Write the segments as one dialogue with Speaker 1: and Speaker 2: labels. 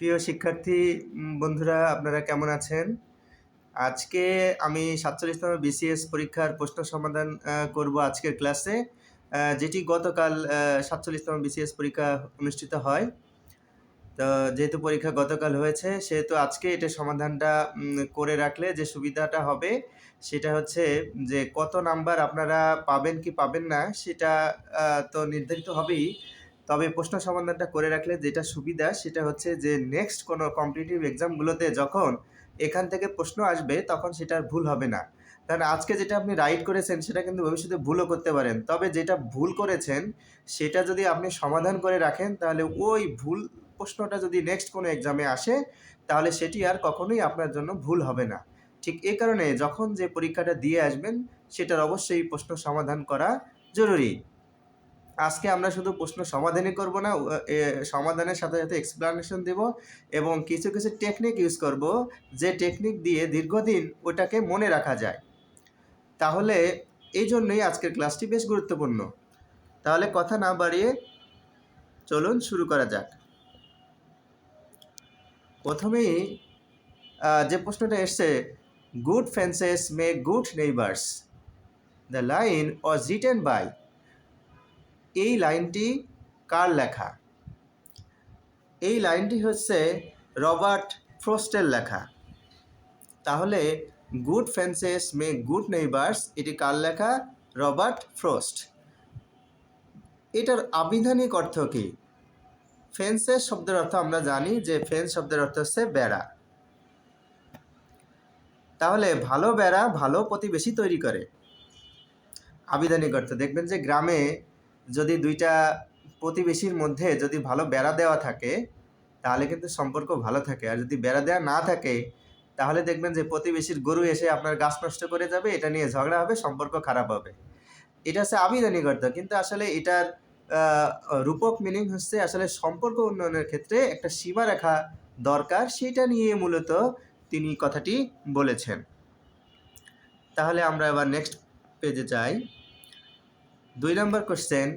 Speaker 1: প্রিয় শিক্ষার্থী বন্ধুরা, আপনারা কেমন আছেন? আজকে আমি ৪৭তম বিসিএস পরীক্ষার প্রশ্ন সমাধান করব আজকের ক্লাসে, যেটি গতকাল ৪৭তম বিসিএস পরীক্ষা অনুষ্ঠিত হয়। তো যেহেতু পরীক্ষা গতকাল হয়েছে, সেহেতু আজকে এটা সমাধানটা করে রাখলে যে সুবিধাটা হবে, সেটা হচ্ছে যে কত নাম্বার আপনারা পাবেন কি পাবেন না, সেটা তো নির্ধারিত হবেই। তবে প্রশ্ন সমাধানটা করে রাখলে যেটা সুবিধা, সেটা হচ্ছে যে নেক্সট কোনো কম্পিটিটিভ এক্সামগুলোতে যখন এখান থেকে প্রশ্ন আসবে, তখন সেটা আর ভুল হবে না। কারণ আজকে যেটা আপনি রাইট করেছেন, সেটা কিন্তু ভবিষ্যতে ভুলও করতে পারেন। তবে যেটা ভুল করেছেন, সেটা যদি আপনি সমাধান করে রাখেন, তাহলে ওই ভুল প্রশ্নটা যদি নেক্সট কোনো এক্সামে আসে, তাহলে সেটি আর কখনোই আপনার জন্য ভুল হবে না। ঠিক এই কারণে যখন যে পরীক্ষাটা দিয়ে আসবেন, সেটার অবশ্যই প্রশ্ন সমাধান করা জরুরি। আজকে আমরা শুধু প্রশ্ন সমাধানই করব না, সমাধানের সাথে সাথে এক্সপ্লানেশন দেব এবং কিছু কিছু টেকনিক ইউজ করব, যে টেকনিক দিয়ে দীর্ঘদিন ওটাকে মনে রাখা যায়। তাহলে এই জন্যই আজকের ক্লাসটি বেশ গুরুত্বপূর্ণ। তাহলে কথা না বাড়িয়ে চলুন শুরু করা যাক। প্রথমেই যে প্রশ্নটা এসছে, good fences make good neighbours, the line was written by, এই লাইনটি কার লেখা? এই লাইনটি হচ্ছে রবার্ট ফ্রস্টের লেখা। তাহলে good fences make good neighbours, এটি কার লেখা? Robert frost. এটার আবিধানিক অর্থ কি? ফেন্সেস শব্দের অর্থ আমরা জানি যে ফেন্স শব্দের অর্থ হচ্ছে বেড়া। তাহলে ভালো বেড়া ভালো প্রতিবেশী তৈরি করে। আবিধানিক অর্থ দেখবেন যে গ্রামে যদি দুইটা প্রতিবেশীর মধ্যে যদি ভালো বেড়া দেওয়া থাকে, তাহলে কিন্তু সম্পর্ক ভালো থাকে। আর যদি বেড়া দেওয়া না থাকে, তাহলে দেখবেন যে প্রতিবেশীর গরু এসে আপনার গাছ নষ্ট করে যাবে, এটা নিয়ে ঝগড়া হবে, সম্পর্ক খারাপ হবে। এটা হচ্ছে আবিধানিক অর্থ, কিন্তু আসলে এটার রূপক মিনিং হচ্ছে আসলে সম্পর্ক উন্নয়নের ক্ষেত্রে একটা সীমারেখা দরকার, সেটা নিয়ে মূলত তিনি কথাটি বলেছেন। তাহলে আমরা এবার নেক্সট পেজে যাই। 2 নম্বর question,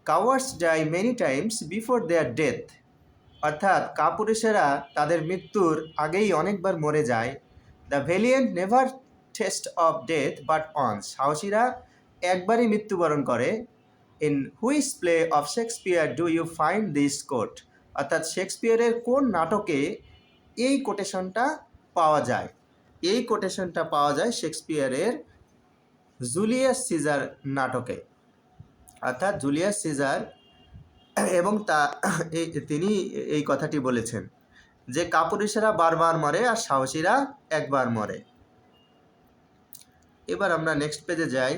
Speaker 1: cowards die many times before their death, অর্থাৎ কাপুরুষেরা তাদের মৃত্যুর আগেই অনেকবার মরে যায়। The valiant never taste of death but once, সাহসীরা একবারই মৃত্যুবরণ করে। In which play of Shakespeare do you find this quote, অর্থাৎ শেক্সপিয়ারের কোন নাটকে এই কোটেশনটা পাওয়া যায়? এই কোটেশনটা পাওয়া যায় শেক্সপিয়ারের জুলিয়াস সিজার নাটকে। অর্থাৎ জুলিয়াস সিজার এবং তিনি এই কথাটি বলেছেন যে কাপুরুষেরা বারবার মরে আর সাহসীরা একবার মরে। এবার আমরা নেক্সট পেজে যাই।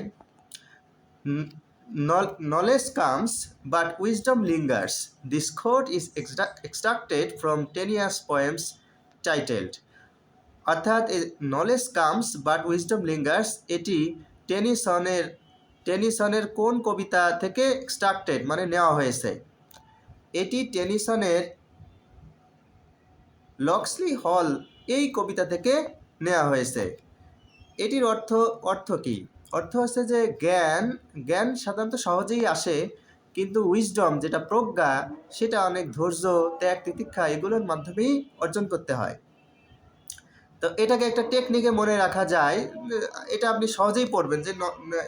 Speaker 1: Knowledge comes but wisdom lingers, this quote is extracted from Tennyson's poems titled, অর্থাৎ knowledge comes but wisdom lingers, এটি টেনিসনের কোন কবিতা থেকে এক্সট্রাক্টেড মানে নেওয়া হয়েছে? এটি টেনিসনের লক্সলি হল এই কবিতা থেকে নেওয়া হয়েছে। এটির অর্থ কি? অর্থ হচ্ছে যে জ্ঞান সাধারণত সহজেই আসে, কিন্তু উইজডম যেটা প্রজ্ঞা, সেটা অনেক ধৈর্য, ত্যাগ, তিতিক্ষা এগুলোর মাধ্যমেই অর্জন করতে হয়। তো এটাকে একটা টেকনিকে মনে রাখা যায়। এটা আপনি সহজেই পড়বেন যে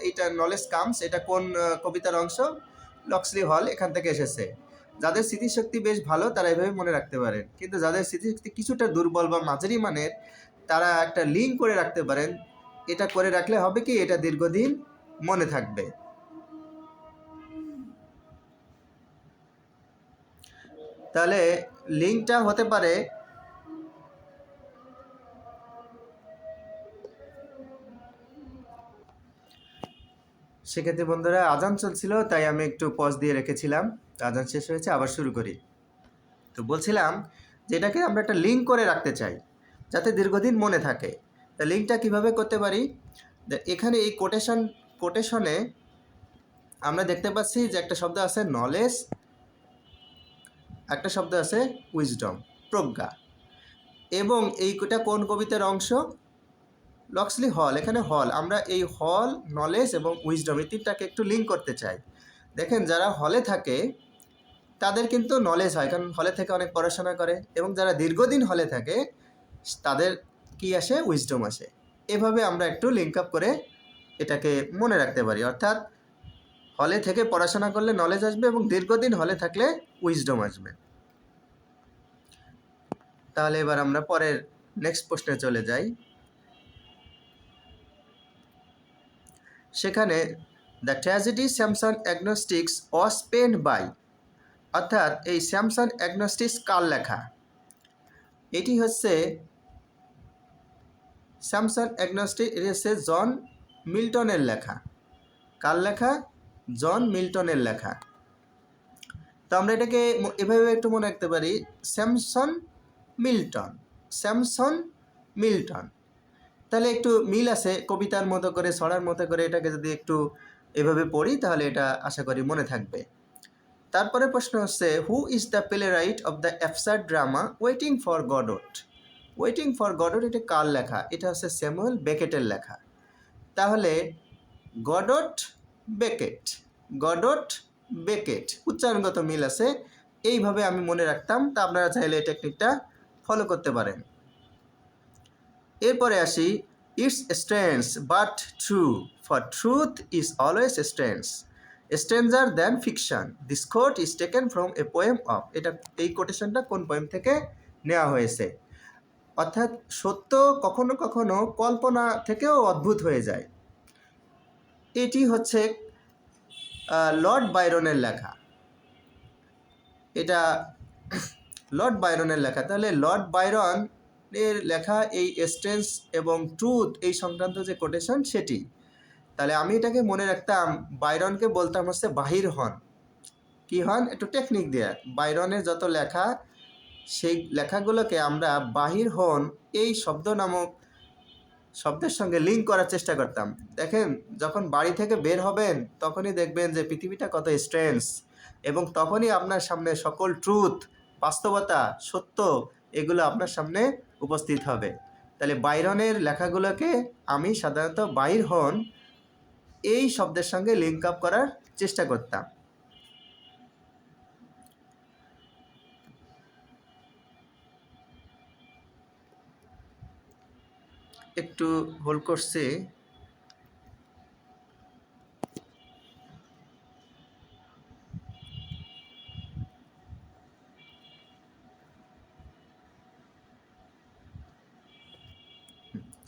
Speaker 1: এটা নলেজ কামস, এটা কোন কবিতার অংশ? লক্সলি হল এখান থেকে এসেছে। যাদের স্মৃতিশক্তি বেশ ভালো, তারা এভাবে মনে রাখতে পারেন, কিন্তু যাদের স্মৃতিশক্তি কিছুটা দুর্বল বা মাঝারি মানের, তারা একটা লিঙ্ক করে রাখতে পারেন। এটা করে রাখলে হবে কি, এটা দীর্ঘদিন মনে থাকবে। তাহলে লিঙ্কটা হতে পারে সেক্ষেত্রে বন্ধুরা আজান চলছিল, তাই আমি একটু পজ দিয়ে রেখেছিলাম। আজান শেষ হয়েছে, আবার শুরু করি। তো বলছিলাম যে এটাকে আমরা একটা লিঙ্ক করে রাখতে চাই যাতে দীর্ঘদিন মনে থাকে। তা লিঙ্কটা কীভাবে করতে পারি? এখানে এই কোটেশনে আমরা দেখতে পাচ্ছি যে একটা শব্দ আছে নলেজ, একটা শব্দ আছে উইজডম, প্রজ্ঞা, এবং এইটা কোন কবিতার অংশ? লক্সলি হল। এখানে হল, আমরা এই হল, নলেজ এবং উইজডম এই তিনটাকে একটু লিঙ্ক করতে চাই। দেখেন যারা হলে থাকে তাদের কিন্তু নলেজ হয়, কারণ হলে থেকে অনেক পড়াশোনা করে, এবং যারা দীর্ঘদিন হলে থাকে তাদের কি আসে, উইজডম আসে। এভাবে আমরা একটু লিঙ্ক আপ করে এটাকে মনে রাখতে পারি। অর্থাৎ হলে থেকে পড়াশোনা করলে নলেজ আসবে এবং দীর্ঘদিন হলে থাকলে উইজডম আসবে। তাহলে এবার আমরা পরের নেক্সট প্রশ্নে চলে যাই। সেখানে the tragedy Samson Agonistes was penned by, অর্থাৎ এই স্যামসন অ্যাগনোস্টিক্স কার লেখা? এটি হচ্ছে স্যামসন অ্যাগনোস্টিক, এটি হচ্ছে জন মিল্টনের লেখা। কার লেখা? জন মিল্টনের লেখা। তো আমরা এটাকে এভাবে একটু মনে রাখতে পারি, স্যামসন মিল্টন, স্যামসন মিল্টন। তাহলে একটু মিল আছে, কবিতার মতো করে, ছড়ার মতো করে এটাকে যদি একটু এভাবে পড়ি তাহলে এটা আশা করি মনে থাকবে। তারপরে প্রশ্ন হচ্ছে, who is the playwright of the absurd drama waiting for Godot? Waiting for Godot এটা কার লেখা? এটা হচ্ছে স্যামুয়েল বেকেটের লেখা। তাহলে গডট বেকেট, গডট বেকেট, উচ্চারণগত মিল আছে। এইভাবে আমি মনে রাখতাম, তা আপনারা চাইলে এই টেকনিকটা ফলো করতে পারেন। এরপরে আসি, it's strange but true, for truth is always strange, stranger than fiction, this quote is taken from a poem of. এটা, এই কোটেশনটা কোন পোয়েম থেকে নেওয়া হয়েছে? অর্থাৎ সত্য কখনো কখনো কল্পনা থেকেও অদ্ভুত হয়ে যায়। এটি হচ্ছে লর্ড বাইরনের লেখা। এটা লর্ড বাইরনের লেখা। তাহলে লর্ড বাইরন এর লেখা এই স্ট্রেঞ্জ এবং ট্রুথ এই সংক্রান্ত যে কোটেশন সেটি। তাহলে আমি এটাকে মনে রাখতাম, বাইরনকে বলতাম হচ্ছে বাহির হন। কি হন? একটু টেকনিক দেয়া, বাইরনের যত লেখা সেই লেখাগুলোকে আমরা বাহির হন এই শব্দ নামক শব্দের সঙ্গে লিঙ্ক করার চেষ্টা করতাম। দেখেন, যখন বাড়ি থেকে বের হবেন তখনই দেখবেন যে পৃথিবীটা কত স্ট্রেঞ্জ, এবং তখনই আপনার সামনে সকল ট্রুথ, বাস্তবতা, সত্য এগুলো আপনার সামনে উপস্থিত হবে। তাহলে বাইরনের লেখাগুলোকে আমি সাধারণত বাহির হন এই শব্দের সঙ্গে লিঙ্ক আপ করার চেষ্টা করতাম। একটু হোল্ড করছি।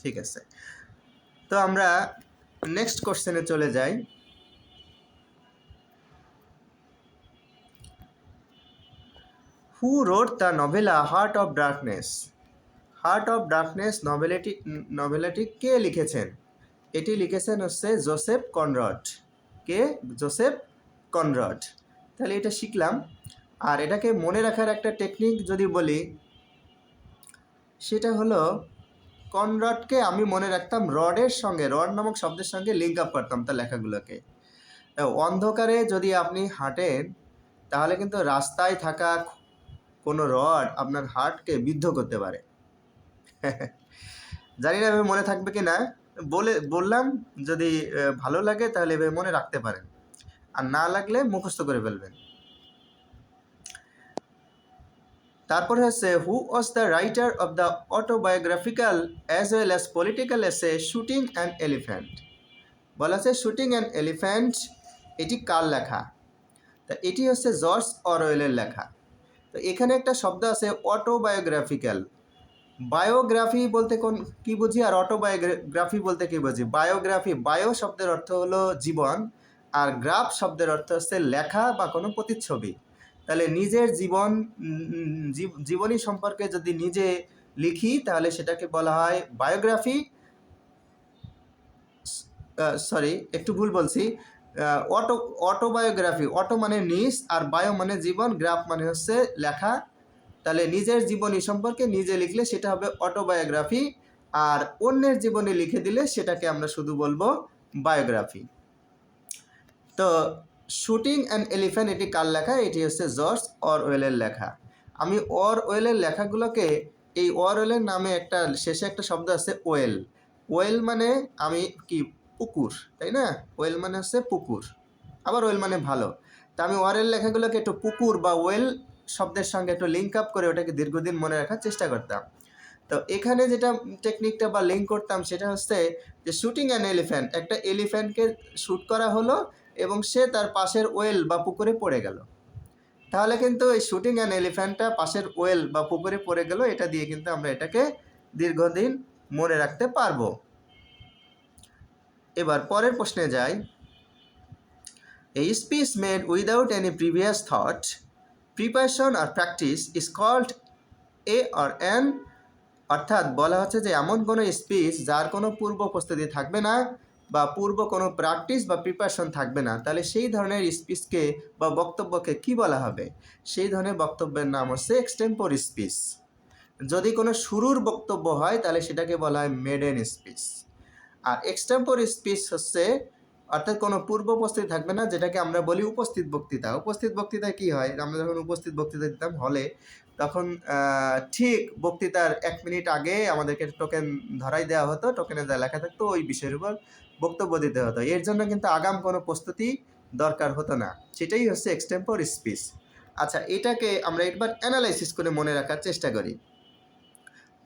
Speaker 1: ঠিক আছে, তো আমরা নেক্সট কোশ্চেনে চলে যাই। Who wrote the novella Heart of Darkness? Heart of Darkness নভেলাটি কে লিখেছেন? এটি লিখেছেন হচ্ছে জোসেফ কনরাড। কে? Joseph Conrad. তাহলে এটা শিখলাম। আর এটাকে মনে রাখার একটা টেকনিক যদি বলি, সেটা হলো কনরাডকে আমি মনে রাখতাম রডের সঙ্গে, রড নামক শব্দের সঙ্গে লিঙ্ক আপ করতাম তার লেখাগুলোকে। অন্ধকারে যদি আপনি হাঁটেন তাহলে কিন্তু রাস্তায় থাকা কোনো রড আপনার হার্টকে বিদ্ধ করতে পারে। জানি না এভাবে মনে থাকবে কি না, বললাম, যদি ভালো লাগে তাহলে এভাবে মনে রাখতে পারেন, আর না লাগলে মুখস্থ করে ফেলবেন। তারপরে হচ্ছে, who was the writer of the autobiographical as well as political essay shooting an elephant? বলা আছে শুটিং অ্যান্ড এলিফ্যান্ট, এটি কার লেখা? তা এটি হচ্ছে জর্জ অরওয়েলের লেখা। তো এখানে একটা শব্দ আছে অটোবায়োগ্রাফিক্যাল। বায়োগ্রাফি বলতে কি বুঝি, আর অটোবায়োগ্রাফি বলতে কি বুঝি? বায়োগ্রাফি, বায়ো শব্দের অর্থ হলো জীবন, আর গ্রাফ শব্দের অর্থ হচ্ছে লেখা বা কোনো প্রতিচ্ছবি। তাহলে নিজের জীবনী সম্পর্কে যদি নিজে লিখি তাহলে সেটাকে বলা হয় বায়োগ্রাফি। সরি, একটু ভুল বলছি। অটোবায়োগ্রাফি, অটো মানে নিজ, আর বায়ো মানে জীবন, গ্রাফ মানে হচ্ছে লেখা। তাহলে নিজের জীবনী সম্পর্কে নিজে লিখলে সেটা হবে অটোবায়োগ্রাফি, আর অন্যের জীবনী লিখে দিলে সেটাকে আমরা শুধু বলবো বায়োগ্রাফি। তো শুটিং অ্যান্ড এলিফ্যান্ট এটি কার লেখা? এটি হচ্ছে জর্জ অরওয়েলের লেখা। আমি অরওয়েলের লেখাগুলোকে, এই অরওয়েলের নামে একটা শেষে একটা শব্দ আছে ওয়েল। ওয়েল মানে আমি কি, পুকুর, তাই না? ওয়েল মানে হচ্ছে পুকুর, আবার ওয়েল মানে ভালো। তা আমি ওয়ারের লেখাগুলোকে একটু পুকুর বা ওয়েল শব্দের সঙ্গে একটু লিঙ্ক আপ করে ওটাকে দীর্ঘদিন মনে রাখার চেষ্টা করতাম। তো এখানে যেটা টেকনিকটা বা লিঙ্ক করতাম সেটা হচ্ছে যে শুটিং অ্যান এলিফ্যান্ট, একটা এলিফ্যান্টকে শ্যুট করা হলো এবং সে তার পাশের ওয়েল বা পুকুরে পড়ে গেল। তাহলে কিন্তু এই শুটিং অ্যান এলিফ্যান্টটা পাশের ওয়েল বা পুকুরে পড়ে গেল, এটা দিয়ে কিন্তু আমরা এটাকে দীর্ঘদিন মনে রাখতে পারবো। এবার পরের প্রশ্নে যাই। A speech made without any previous thought, preparation or practice is called a or an, অর্থাৎ বলা হচ্ছে যে এমন কোনো স্পিচ যার কোনো পূর্ব প্রস্তুতি থাকবে না বা পূর্ব কোনো প্র্যাকটিস বা প্রিপারেশন থাকবে না, তাহলে সেই ধরনের স্পিচকে বা বক্তব্যকে কি বলা হবে? সেই ধরনের বক্তব্যের নাম হচ্ছে এক্সটেম্পোর স্পিচ। যদি কোনো শুরুর বক্তব্য হয় তাহলে সেটাকে বলা হয় মেডেন স্পিচ। আর এক্সটেম্পোর স্পিচ হচ্ছে অর্থাৎ কোনো পূর্ব প্রস্তুতি থাকবে না, যেটাকে আমরা বলি উপস্থিত বক্তৃতা। উপস্থিত বক্তৃতায় কী হয়, আমরা যখন উপস্থিত বক্তৃতা দিতাম হলে, তখন ঠিক বক্তৃতার 1 মিনিট আগে আমাদেরকে টোকেন ধরাই দেওয়া হতো, টোকেনে যা লেখা থাকতো ওই বিষয়ের উপর বক্তব্য দিতে হতো। এর জন্য কিন্তু আগাম কোনো প্রস্তুতি দরকার হতো না। সেটাই হচ্ছে এক্সটেম্পোর স্পিচ। আচ্ছা, এটাকে আমরা একবার অ্যানালাইসিস করে মনে রাখার চেষ্টা করি।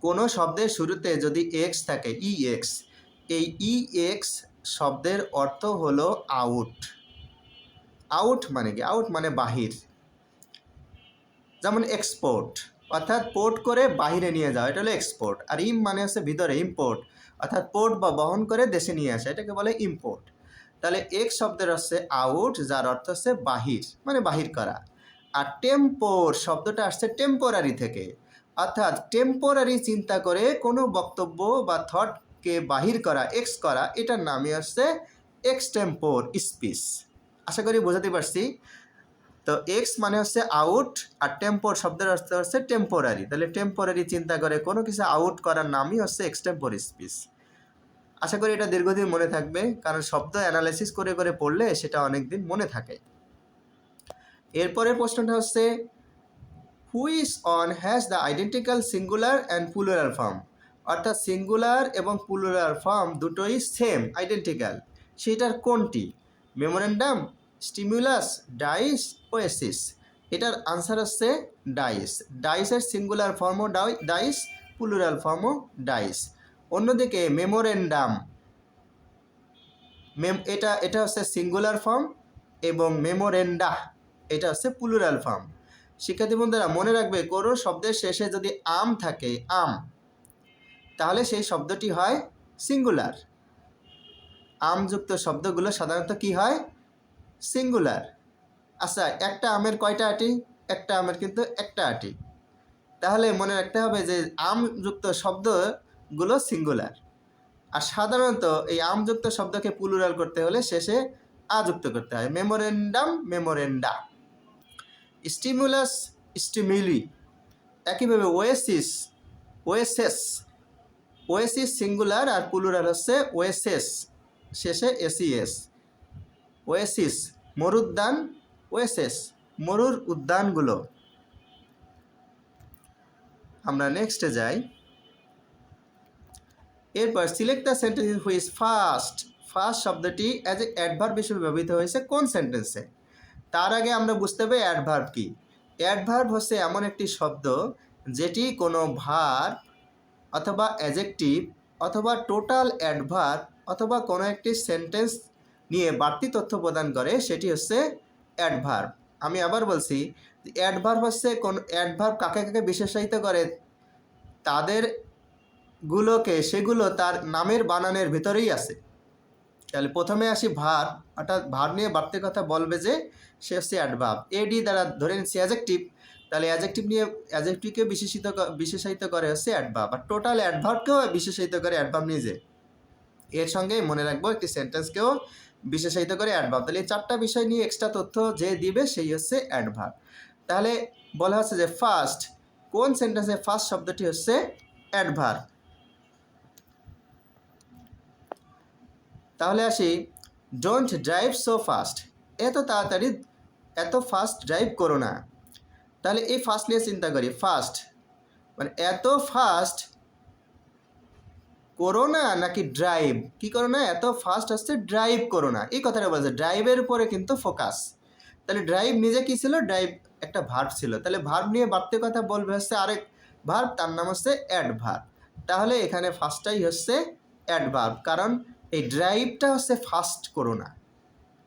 Speaker 1: কোনো শব্দের শুরুতে যদি এক্স থাকে, ইএক্স, এই ইএক্স শব্দের অর্থ হলো আউট। আউট মানে কি? আউট মানে বাহির। যেমন এক্সপোর্ট, অর্থাৎ পোর্ট করে বাহিরে নিয়ে যাওয়া, এটা হলো এক্সপোর্ট। আর ইম মানে হচ্ছে ভিতরে, ইম্পোর্ট, অর্থাৎ পোর্ট বা বহন করে দেশে নিয়ে আসা, এটাকে বলে ইম্পোর্ট। তাহলে এক্স শব্দের হচ্ছে আউট, যার অর্থ হচ্ছে বাহির, মানে বাহির করা। আর টেম্পোর শব্দটা আসছে টেম্পোরারি থেকে, অর্থাৎ টেম্পোরারি চিন্তা করে কোনো বক্তব্য বা থটকে বাহির করা, এক্স করা, এটার নামই হচ্ছে এক্সটেম্পোর স্পিচ। আশা করি বোঝাতে পারছি। তো এক্স মানে হচ্ছে আউট, আর টেম্পোর শব্দের অর্থ হচ্ছে টেম্পোরারি। তাহলে টেম্পোরারি চিন্তা করে কোনো কিছু আউট করার নামই হচ্ছে এক্সটেম্পোর স্পিচ। আশা করি এটা দীর্ঘদিন মনে থাকবে, কারণ শব্দ অ্যানালাইসিস করে করে পড়লে সেটা অনেক দিন মনে থাকে। এরপরের প্রশ্নটা হচ্ছে which one has the identical singular and plural form, অর্থাৎ সিঙ্গুলার এবং প্লুরাল ফর্ম দুটোই সেম, আইডেন্টিক্যাল, সেটার কোনটি? Memorandum, stimulus, dice, oasis. এটার আনসার হচ্ছে ডাইস। ডাইসের সিঙ্গুলার ফর্মও ডাইস, প্লুরাল ফর্মও ডাইস। অন্যদিকে মেমোরেন্ডাম, এটা হচ্ছে সিঙ্গুলার ফর্ম, এবং মেমোরেন্ডা এটা হচ্ছে প্লুরাল ফর্ম। শিক্ষার্থী বন্ধুরা মনে রাখবে, কোনো শব্দের শেষে যদি আম থাকে, আম, তাহলে সেই শব্দটি হয় সিঙ্গুলার। আমযুক্ত শব্দগুলো সাধারণত কি হয়? সিঙ্গুলার। আচ্ছা, একটা আমের কয়টা আটি? একটা আমের কিন্তু একটা আটি। তাহলে মনে রাখতে হবে যে আমযুক্ত শব্দগুলো সিঙ্গুলার। আর সাধারণত এই আমযুক্ত শব্দকে প্লুরাল করতে হলে শেষে আ যুক্ত করতে হয়। Memorandum, memoranda. Stimulus, stimuli. একইভাবে ওয়েসিস, ওয়েসেস। ওয়েসিস সিঙ্গুলার আর প্লুরাল হচ্ছে ওয়েসেস, শেষে এসিএস। ওয়েসিস, মরুদ্যান, ওয়েসেস, মরুর উদ্যানগুলো। আমরা নেক্সটে যাই। এরপর select the sentence which first, first শব্দটি অ্যাজ এ অ্যাডভার্ব হিসেবে ব্যবহৃত হয়েছে কোন সেন্টেন্সে? তার আগে আমরা বুঝতে হবে অ্যাডভার্ব কি। অ্যাডভার্ব হচ্ছে এমন একটি শব্দ যেটি কোনো ভার্ব অথবা অ্যাডজেক্টিভ অথবা টোটাল অ্যাডভার্ব অথবা কোনো একটি সেন্টেন্স নিয়ে বাড়তি তথ্য প্রদান করে, সেটি হচ্ছে অ্যাডভার্ব। আমি আবার বলছি, অ্যাডভার্ব হচ্ছে কোন অ্যাডভার্ব কাকে কাকে বিশেষায়িত করে, তাদের গুলোকে, সেগুলো তার নামের বানানের ভিতরেই আছে। তাহলে প্রথমে আসি ভার, অর্থাৎ ভার নিয়ে বাড়তি কথা বলবে যে সে হচ্ছে অ্যাডভার্ব। এডি দ্বারা ধরে নিচ্ছি অ্যাডজেক্টিভ, তাহলে অ্যাডজেক্টিভ নিয়ে অ্যাডজেক্টিভকে বিশেষায়িত করে হচ্ছে অ্যাডভার্ব, আর টোটাল অ্যাডভার্বকেও বিশেষায়িত করে অ্যাডভার্ব নিজে। এর সঙ্গে মনে রাখবো একটি সেন্টেন্সকেও বিশেষায়িত করে অ্যাডভার্ব। তাহলে এই 4টা বিষয় নিয়ে এক্সট্রা তথ্য যে দিবে সেই হচ্ছে অ্যাডভার্ব। তাহলে বলা হচ্ছে যে ফার্স্ট, কোন সেন্টেন্সে ফার্স্ট শব্দটি হচ্ছে অ্যাডভার্ব। তাহলে আসি, ডোন্ট ড্রাইভ সো ফাস্ট, এত তাড়াতাড়ি, এত ফাস্ট ড্রাইভ করো না। তাহলে এই ফাস্ট নিয়ে চিন্তা করি। ফাস্ট মানে এত ফাস্ট করো না নাকি ড্রাইভ, কি করো না? এত ফাস্ট হচ্ছে ড্রাইভ করো না, এই কথাটা বলছে। ড্রাইভের উপরে কিন্তু ফোকাস। তাহলে ড্রাইভ নিজে কি ছিল? ড্রাইভ একটা ভার্ব ছিল। তাহলে ভার্ব নিয়ে বাড়তি কথা বলবে হচ্ছে আরেক ভার্ব, তার নাম হচ্ছে অ্যাডভার্ব। তাহলে এখানে ফার্স্টটাই হচ্ছে অ্যাডভার্ব, কারণ এই ড্রাইভটা হচ্ছে ফার্স্ট করো না,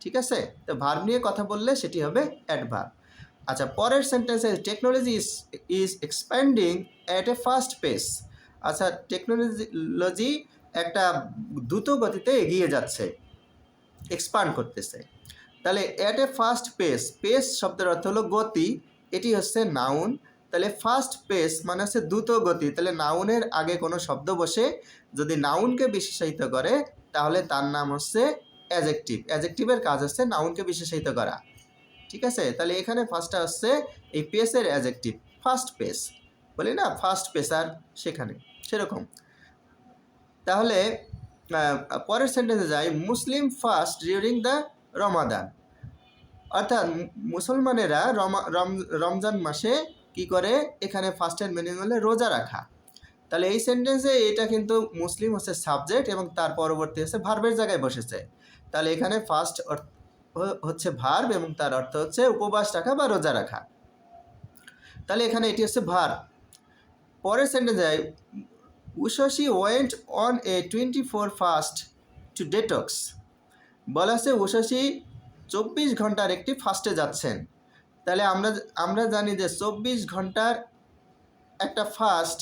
Speaker 1: ঠিক আছে? তো ভার্ব নিয়ে কথা বললে সেটি হবে অ্যাডভার্ব। আচ্ছা, পরের সেন্টেন্সে technology is expanding at a fast pace. আচ্ছা, টেকনোলজি একটা দ্রুত গতিতে এগিয়ে যাচ্ছে, এক্সপান্ড করতেছে। তাহলে at a fast pace, pace শব্দের অর্থ হলো গতি, এটি হচ্ছে নাউন। তাহলে ফাস্ট পেস মানে হচ্ছে দ্রুত গতি। তাহলে নাউনের আগে কোনো শব্দ বসে যদি নাউনকে বিশেষায়িত করে তাহলে তার নাম হচ্ছে অ্যাডজেক্টিভ। অ্যাডজেক্টিভের কাজ হচ্ছে নাউনকে বিশেষায়িত করা, ঠিক আছে? তাহলে এখানে ফার্স্টটা হচ্ছে এই পেসের অ্যাডজেক্টিভ, ফাস্ট পেস, বলি না ফাস্ট পেসার, সেখানে সেরকম। তাহলে পরের সেন্টেন্সে যাই, মুসলিম ফাস্ট ডিউরিং দ্য রমাদান। অর্থাৎ মুসলমানেরা রমজান মাসে কি করে? এখানে ফাস্টের মিনিং হলে রোজা রাখা। তাহলে এই সেন্টেন্সে এটা কিন্তু মুসলিম হচ্ছে সাবজেক্ট এবং তার পরবর্তী হচ্ছে ভার্বের জায়গায় বসেছে। তাহলে এখানে ফার্স্ট হচ্ছে ভার্ব এবং তার অর্থ হচ্ছে উপবাস রাখা বা রোজা রাখা। তাহলে এখানে এটি হচ্ছে ভার্ব। পরের সেন্টেন্সে Ushasi went on a 24 fast to detox. বলা আছে উশসী 24 ঘন্টার একটি ফাস্টে যাচ্ছেন। তাহলে আমরা জানি যে 24 ঘন্টার একটা ফাস্ট,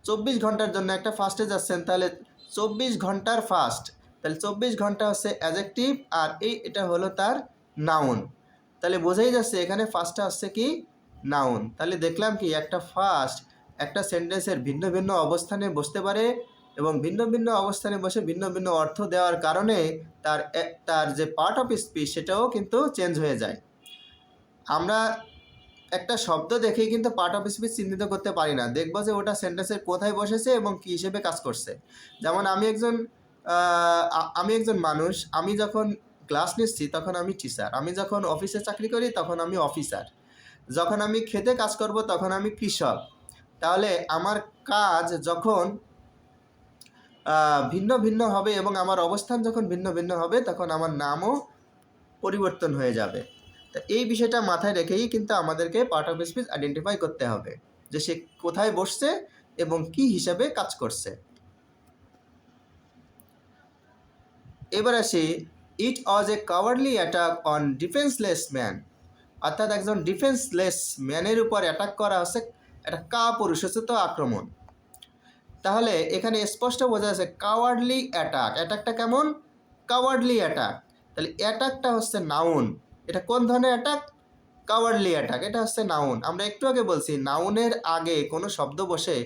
Speaker 1: 24 ঘন্টার জন্য একটা ফাস্টে যাচ্ছেন, তাহলে 24 ঘন্টার ফাস্ট, তাহলে 24 ঘন্টা হচ্ছে অ্যাডজেক্টিভ আর এটা হলো তার নাউন। তাহলে বোঝাই যাচ্ছে এখানে ফাস্টটা হচ্ছে কি? নাউন। তাহলে দেখলাম কি একটা ফাস্ট একটা সেন্টেন্সের ভিন্ন ভিন্ন অবস্থানে বসতে পারে এবং ভিন্ন ভিন্ন অবস্থানে বসে ভিন্ন ভিন্ন অর্থ দেওয়ার কারণে তার যে পার্ট অফ স্পিচ সেটাও কিন্তু চেঞ্জ হয়ে যায়। আমরা একটা শব্দ দেখেই কিন্তু পার্ট অফ স্পিচ চিহ্নিত করতে পারি না, দেখবো যে ওটা সেন্টেন্সের কোথায় বসেছে এবং কী হিসেবে কাজ করছে। যেমন আমি একজন মানুষ, আমি যখন ক্লাস নিচ্ছি তখন আমি টিচার, আমি যখন অফিসে চাকরি করি তখন আমি অফিসার, যখন আমি খেতে কাজ করব তখন আমি কৃষক। তাহলে আমার কাজ যখন ভিন্ন ভিন্ন হবে এবং আমার অবস্থান যখন ভিন্ন ভিন্ন হবে তখন আমার নামও পরিবর্তন হয়ে যাবে। তা এই বিষয়টা মাথায় রেখেই কিন্তু আমাদেরকে পার্ট অফ স্পিচ আইডেন্টিফাই করতে হবে যে সে কোথায় বসছে এবং কি হিসাবে কাজ করছে। এবার আসি, it was a cowardly attack on defenceless man. অর্থাৎ একজন ডিফেন্সলেস ম্যানের উপর অ্যাটাক করা হচ্ছে একটা কাপুরুষোচিত আক্রমণ। তাহলে এখানে স্পষ্ট বোঝা যাচ্ছে কাওয়ার্ডলি অ্যাটাক। অ্যাটাকটা কেমন? Cowardly attack. তাহলে অ্যাটাকটা হচ্ছে নাউন। এটা কোন ধরনের অ্যাটাক? কাওয়ার্ডলি অ্যাটাক, এটা হচ্ছে নাউন। আমরা একটু আগে বলছি নাউনের আগে কোনো শব্দ বসে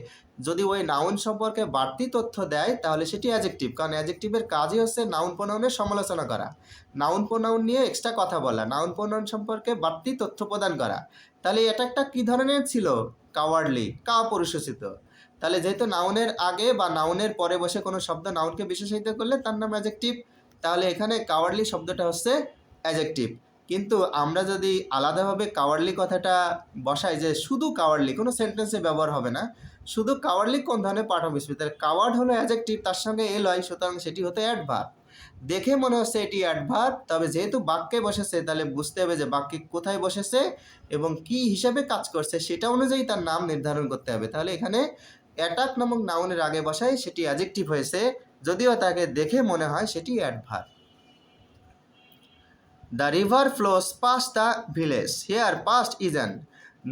Speaker 1: যদি ওই নাউন সম্পর্কে বাড়তি তথ্য দেয় তাহলে সেটি অ্যাডজেক্টিভ, কারণ অ্যাডজেক্টিভের কাজই হচ্ছে নাউন প্রোনাউনের সমালোচনা করা, নাউন প্রোনাউন নিয়ে এক্সট্রা কথা বলা, নাউন প্রোনাউন সম্পর্কে বাড়তি তথ্য প্রদান করা। তাহলে অ্যাটাকটা কী ধরনের ছিল? কাওয়ার্ডলি, কাপুরুষোচিত। তাহলে যেহেতু নাউনের আগে বা নাউনের পরে বসে কোনো শব্দ নাউনকে বিশেষায়িত করলে তার নাম অ্যাডজেক্টিভ, তাহলে এখানে কাওয়ার্ডলি শব্দটা হচ্ছে অ্যাডজেক্টিভ। কিন্তু আমরা যদি আলাদাভাবে কাওয়ার্ডলি কথাটা বসাই যে শুধু কাওয়ার্ডলি, কোনো সেন্টেন্সে ব্যবহার হবে না, শুধু কাওয়ার্ডলি কোন ধরনের পার্ট অফ স্পিচ? তাহলে কাওয়ার্ড হলো অ্যাডজেক্টিভ, তার সঙ্গে এল হয়, সুতরাং সেটি হতো অ্যাডভার্ব। দেখে মনে হচ্ছে এটি অ্যাডভার্ব, তবে যেহেতু বাক্যে বসেছে তাহলে বুঝতে হবে যে বাক্যে কোথায় বসেছে এবং কি হিসাবে কাজ করছে সেটা অনুযায়ী তার নাম নির্ধারণ করতে হবে। তাহলে এখানে অ্যাটাক নামক নাউনের আগে বসায় সেটি অ্যাডজেক্টিভ হয়েছে, যদিও তাকে দেখে মনে হয় সেটি adverb. The river flows past the village. Here past is an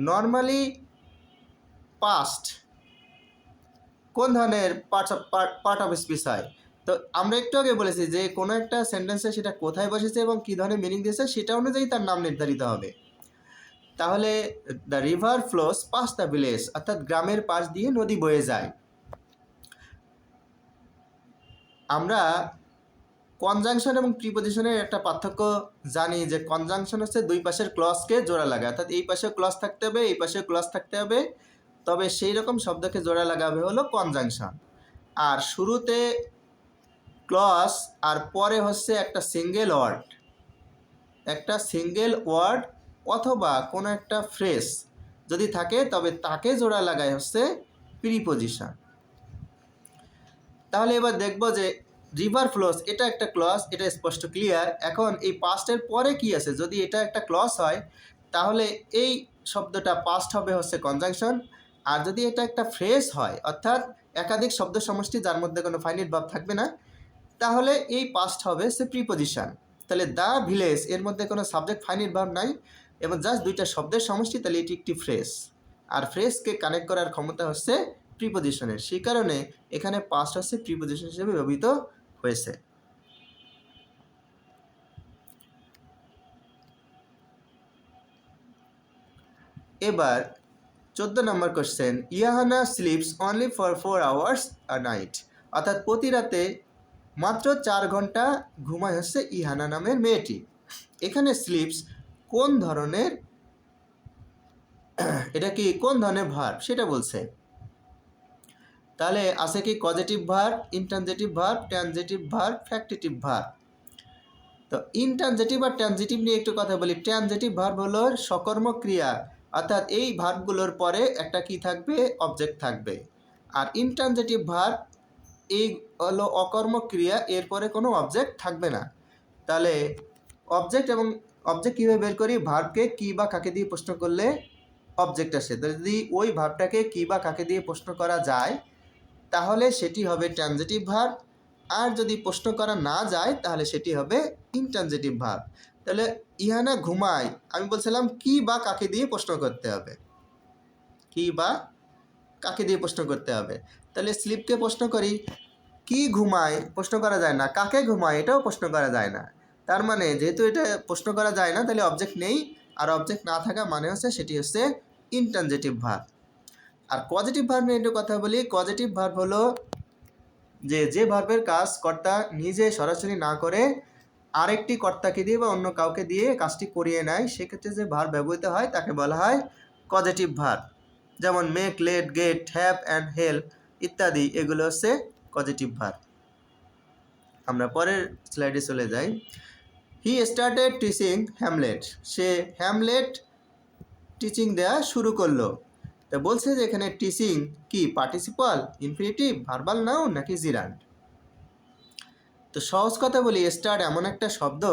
Speaker 1: normally past কোন ধরনের পার্ট অফ স্পিচ হয়? তো আমরা একটু আগে বলেছি যে কোনো একটা সেন্টেন্সে সেটা কোথায় বসেছে এবং কী ধরনের মিনিং দিয়েছে সেটা অনুযায়ী তার নাম নির্ধারিত হবে। তাহলে the river flows past the village, অর্থাৎ গ্রামের পাশ দিয়ে নদী বয়ে যায়। আমরা কনজাংশন এবং প্রিপোজিশনের একটা পার্থক্য জানি যে কনজাংশন হচ্ছে দুই পাশের ক্লজকে জোড়া লাগায়, অর্থাৎ এই পাশে ক্লজ থাকতে হবে এই পাশে ক্লজ থাকতে হবে, তবে সেই রকম শব্দকে জোড়া লাগাবে হলো কনজাংশন। আর শুরুতে ক্লজ আর পরে হচ্ছে একটা সিঙ্গেল ওয়ার্ড অথবা কোনো একটা ফ্রেজ যদি থাকে তবে তাকে জোড়া লাগায় হচ্ছে প্রিপোজিশন। তাহলে এবার দেখব যে রিভার ফ্লোস এটা একটা ক্লজ, এটা স্পষ্ট ক্লিয়ার। এখন এই পাস্টের পরে কি আছে, যদি এটা একটা ক্লজ হয় তাহলে এই শব্দটা পাস্ট হবে হচ্ছে কনজাংশন। আর যদি এটা একটা ফ্রেজ হয় অর্থাৎ একাধিক শব্দ সমষ্টি যার মধ্যে কোনো ফাইনাইট ভার্ব থাকবে না, তাহলে এই পাস্ট হবে সে প্রিপোজিশন। তাহলে দ্য ভিলেজ এর মধ্যে কোনো সাবজেক্ট ফাইনাইট ভার্ব নাই এবং জাস্ট দুইটা শব্দের সমষ্টি, তাহলে এটি একটি ফ্রেজ। আর ফ্রেজকে কানেক্ট করার ক্ষমতা হচ্ছে প্রিপোজিশনের, সেই কারণে এখানে পাস্ট হচ্ছে প্রিপোজিশন হিসেবে ব্যবহৃত হয়েছে। এবার 14 নম্বর question, Yahana sleeps only for 4 hours a night, অর্থাৎ প্রতি রাতে মাত্র 4 ঘন্টা ঘুমায় হচ্ছে ইহানা নামের মেয়েটি। এখানে স্লিপস কোন ধরনের, এটা কি কোন ধরনের ভার্ব সেটা বলছে। তাহলে আছে কি causative verb, intransitive verb, transitive verb, factitive verb. তো ইনট্রানজিটিভ আর ট্রানজিটিভ নিয়ে একটু কথা বলি। ট্রানজিটিভ ভার্ব হলো সকর্মক ক্রিয়া, অর্থাৎ এই ভার্বগুলোর পরে একটা কি থাকবে, অবজেক্ট থাকবে। আর ইনট্রানজিটিভ ভার্ব এই হলো অকর্মক ক্রিয়া, এরপরে কোনো অবজেক্ট থাকবে না। তাহলে অবজেক্ট এবং অবজেক্ট কীভাবে বের করি, ভার্বকে কী বা কাকে দিয়ে প্রশ্ন করলে অবজেক্ট আসে। যদি ওই ভার্বটাকে কী বা কাকে দিয়ে প্রশ্ন করা যায় তাহলে সেটি হবে ট্রানজিটিভ ভার্ব, আর যদি প্রশ্ন করা না যায় তাহলে সেটি হবে ইনট্রানজিটিভ ভার্ব। তাহলে ইহানা ঘুমায়, আমি বলছিলাম কি বা কাকে দিয়ে প্রশ্ন করতে হবে, কি বা কাকে দিয়ে প্রশ্ন করতে হবে। তাহলে স্লিপকে প্রশ্ন করি, কি ঘুমায় প্রশ্ন করা যায় না, কাকে ঘুমায় এটাও প্রশ্ন করা যায় না। তার মানে যেহেতু এটা প্রশ্ন করা যায় না তাহলে অবজেক্ট নেই, আর অবজেক্ট না থাকা মানে হচ্ছে সেটি হচ্ছে ইনট্রানজিটিভ ভার্ব। আর পজিটিভ ভার্ব নিয়ে একটু কথা বলি। পজিটিভ ভার্ব হলো যে ভার্বের কাজ কর্তা নিজে সরাসরি না করে আরেকটি কর্তাকে দিয়ে বা অন্য কাউকে দিয়ে কাজটি করিয়ে নেয়, সেক্ষেত্রে যে ভার্ব ব্যবহৃত হয় তাকে বলা হয় পজিটিভ ভার্ব। যেমন make, let, get, have and help ইত্যাদি, এগুলো হচ্ছে পজিটিভ ভার্ব। আমরা পরের স্লাইডে চলে যাই। He started teaching Hamlet, say Hamlet teaching দেওয়া শুরু করলো। তো বলছে যে এখানে টিচিং কি পার্টিসিপাল, ইনফিনিটিভ, ভার্বাল নাউন নাকি জিরান্ড। তো সহজ কথা বলি, স্টার্ট এমন একটা শব্দ,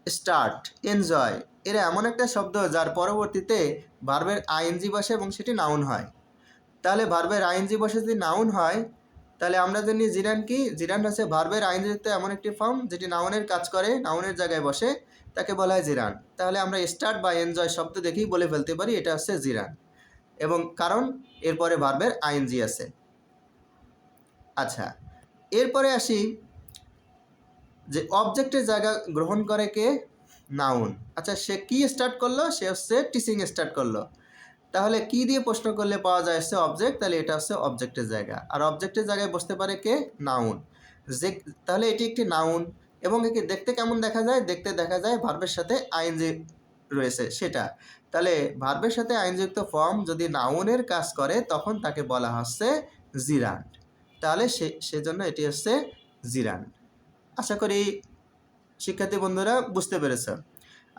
Speaker 1: স্টার্ট, এনজয়, এরা এমন একটা শব্দ যার পরবর্তীতে ভার্বের আইএনজি বসে এবং সেটি নাউন হয়। তাহলে ভার্বের আইএনজি বসে যদি নাউন হয় তাহলে আমরা জানি জিরান্ড কি, জিরান্ড হচ্ছে ভার্বের আইএনজিযুক্ত এমন একটি ফর্ম যেটি নাউনের কাজ করে, নাউনের জায়গায় বসে, তাকে বলা হয় জিরান্ড। তাহলে আমরা স্টার্ট বা এনজয় শব্দ দেখেই বলে ফেলতে পারি এটা হচ্ছে জিরান্ড, এবং কারণ এরপরে ভার্বের আইএনজি আছে। আচ্ছা, এরপরে আসি যে অবজেক্টের জায়গা গ্রহণ করে কে, নাউন। আচ্ছা, সে কি স্টার্ট করলো, সে হচ্ছে টিচিং স্টার্ট করলো। তাহলে কি দিয়ে প্রশ্ন করলে পাওয়া যায় হচ্ছে অবজেক্ট, তাহলে এটা হচ্ছে অবজেক্টের জায়গা। আর অবজেক্টের জায়গায় বসতে পারে কে, নাউন। যে তাহলে এটি একটি নাউন, এবং একে দেখতে কেমন দেখা যায়, দেখতে দেখা যায় ভার্বের সাথে আইএনজি রয়েছে সেটা। তাহলে ভার্বের সাথে আইনযুক্ত ফর্ম যদি নাউনের কাজ করে তখন তাকে বলা হচ্ছে জিরান্ড। তাহলে সেজন্য এটি হচ্ছে জিরান্ড। আশা করি শিক্ষার্থী বন্ধুরা বুঝতে পেরেছ।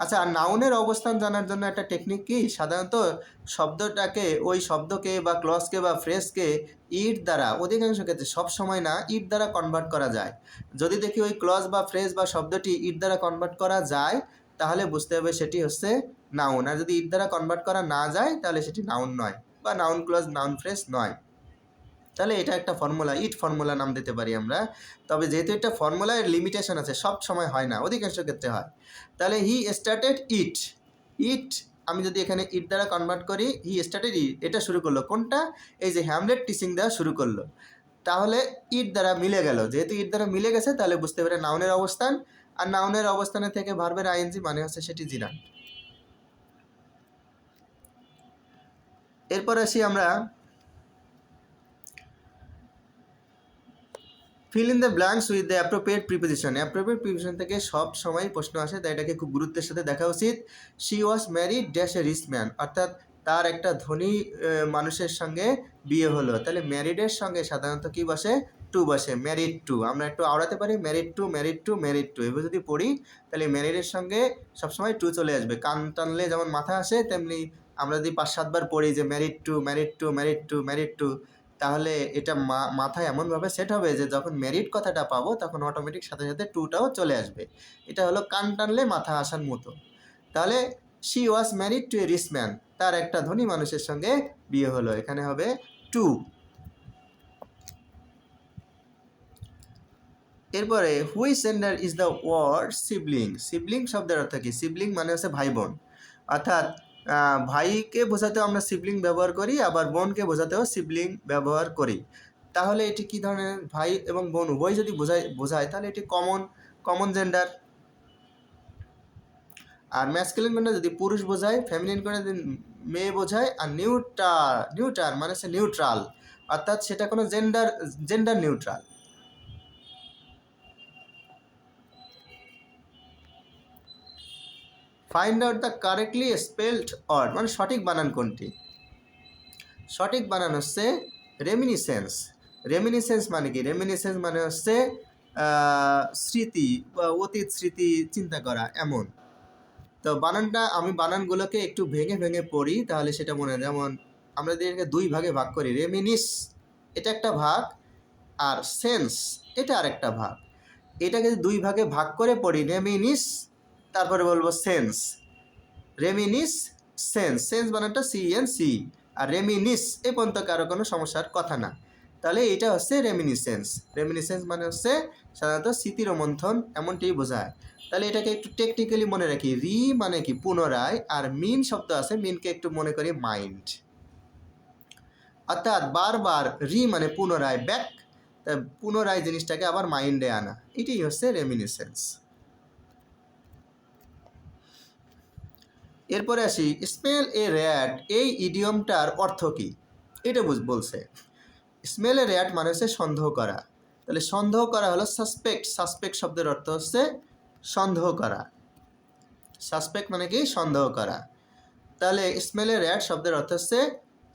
Speaker 1: আচ্ছা, আর নাউনের অবস্থান জানার জন্য একটা টেকনিক কি, সাধারণত শব্দটাকে, ওই শব্দকে বা ক্লজকে বা ফ্রেজকে ইট দ্বারা, অধিকাংশ ক্ষেত্রে সব সময় না, ইট দ্বারা কনভার্ট করা যায়। যদি দেখি ওই ক্লজ বা ফ্রেজ বা শব্দটি ইট দ্বারা কনভার্ট করা যায় তাহলে বুঝতে হবে সেটি হচ্ছে নাউন। আর যদি ইট দ্বারা কনভার্ট করা না যায় তাহলে সেটি নাউন নয়, বা নাউন ক্লজ নাউন ফ্রেজ নয়। তাহলে এটা একটা ফর্মুলা, ইট ফর্মুলা নাম দিতে পারি আমরা। তবে যেহেতু এটা ফর্মুলা, এর লিমিটেশন আছে, সব সময় হয় না, অধিকাংশ ক্ষেত্রে হয়। তাহলে হি স্টার্টেড ইট, ইট আমি যদি এখানে ইট দ্বারা কনভার্ট করি, হি স্টার্টেড ইট, এটা শুরু করলো কোনটা, এই যে হ্যামলেট টিচিং দেওয়া শুরু করলো। তাহলে ইট দ্বারা মিলে গেল, যেহেতু ইট দ্বারা মিলে গেছে তাহলে বুঝতে পারে নাউনের অবস্থান, আর নাউনের অবস্থানে থেকে ভার্বের আইএনজি মানে হচ্ছে সেটি জিরান্ড। এরপর আসি আমরা fill in the blanks with the appropriate preposition. Appropriate preposition থেকে সব সময় প্রশ্ন আসে, তাই এটাকে খুব গুরুত্বের সাথে দেখা উচিত। She was married dash a rich man, অর্থাৎ তার একটা ধনী মানুষের সঙ্গে বিয়ে হলো। তাহলে ম্যারিডের সঙ্গে সাধারণত কী বসে, টু বসে, ম্যারিড টু। আমরা একটু আওড়াতে পারি, married to, married to, married to, এভাবে যদি পড়ি তাহলে ম্যারিডের সঙ্গে সবসময় টু চলে আসবে। কান টানলে যেমন মাথা আসে, তেমনি আমরা যদি 5-7 বার পড়ি যে married to, married to, married to, married to, তাহলে এটা মাথায় এমনভাবে সেট হবে যে যখন মেরিট কথাটা পাবো তখন অটোমেটিক সাথে সাথে টুটাও চলে আসবে। এটা হলো কান টানলে মাথা আসার মতো। তাহলে she was married to a rich man, তার একটা ধনী মানুষের সঙ্গে বিয়ে হলো, এখানে হবে টু। এরপরে which gender is the word sibling. Sibling শব্দের অর্থ কি? সিবলিং মানে হচ্ছে ভাই বোন, অর্থাৎ ভাইকে বোঝাতেও আমরা সিবলিং ব্যবহার করি, আবার বোনকে বোঝাতেও সিবলিং ব্যবহার করি। তাহলে এটি কি ধরনের? ভাই এবং বোন উভয় যদি বোঝায় তাহলে এটি কমন জেন্ডার। আর ম্যাসকুলিন মানে যদি পুরুষ বোঝায়, ফেমিনিন করে যদি মেয়ে বোঝায়, আর নিউটার মানে হচ্ছে নিউট্রাল, অর্থাৎ সেটা কোনো gender neutral. Find out the correctly spelled word, মানে সঠিক বানান কোনটি? সঠিক বানান হচ্ছে রেমিনিসেন্স। রেমিনিসেন্স মানে কি? রেমিনিসেন্স মানে হচ্ছে স্মৃতি বা অতীত স্মৃতি চিন্তা করা, এমন। তো বানানটা আমি বানানগুলোকে একটু ভেঙে ভেঙে পড়ি, তাহলে সেটা মনে হয়। যেমন আমরা এটাকে দুই ভাগে ভাগ করি, রেমিনিস এটা একটা ভাগ, আর সেন্স এটা আরেকটা ভাগ। এটাকে দুই ভাগে ভাগ করে পড়ি, রেমিনিস তারপরে বলবো সেন্স। রেমিনিস সেন্স, সেন্স বানানটা সিএনসি, আর রেমিনিস এ পর্যন্ত কারো কোনো সমস্যার কথা না। তাহলে এটা হচ্ছে রেমিনিসেন্স। রেমিনিসেন্স মানে হচ্ছে সাধারণত স্মৃতির মন্থন, এমনটি বোঝায়। তাহলে এটাকে একটু টেকনিক্যালি মনে রাখি। রি মানে কি? পুনরায়। আর মিন শব্দ আছে, মিনকে একটু মনে করি মাইন্ড, অর্থাৎ বারবার। রি মানে পুনরায়, ব্যাক, পুনরায় জিনিসটাকে আবার মাইন্ডে আনা, এটাই হচ্ছে রেমিনিসেন্স। এরপরে আসি, স্মেল এ র্যাট, এই ইডিয়মটার অর্থ কি? এটা বলছে স্মেল এ র্যাট মানে হচ্ছে সন্দেহ করা। তাহলে সন্দেহ করা হলো সাসপেক্ট। সাসপেক্ট শব্দের অর্থ হচ্ছে সন্দেহ করা। সাসপেক্ট মানে কি? সন্দেহ করা। তাহলে স্মেল এ র্যাট শব্দের অর্থ হচ্ছে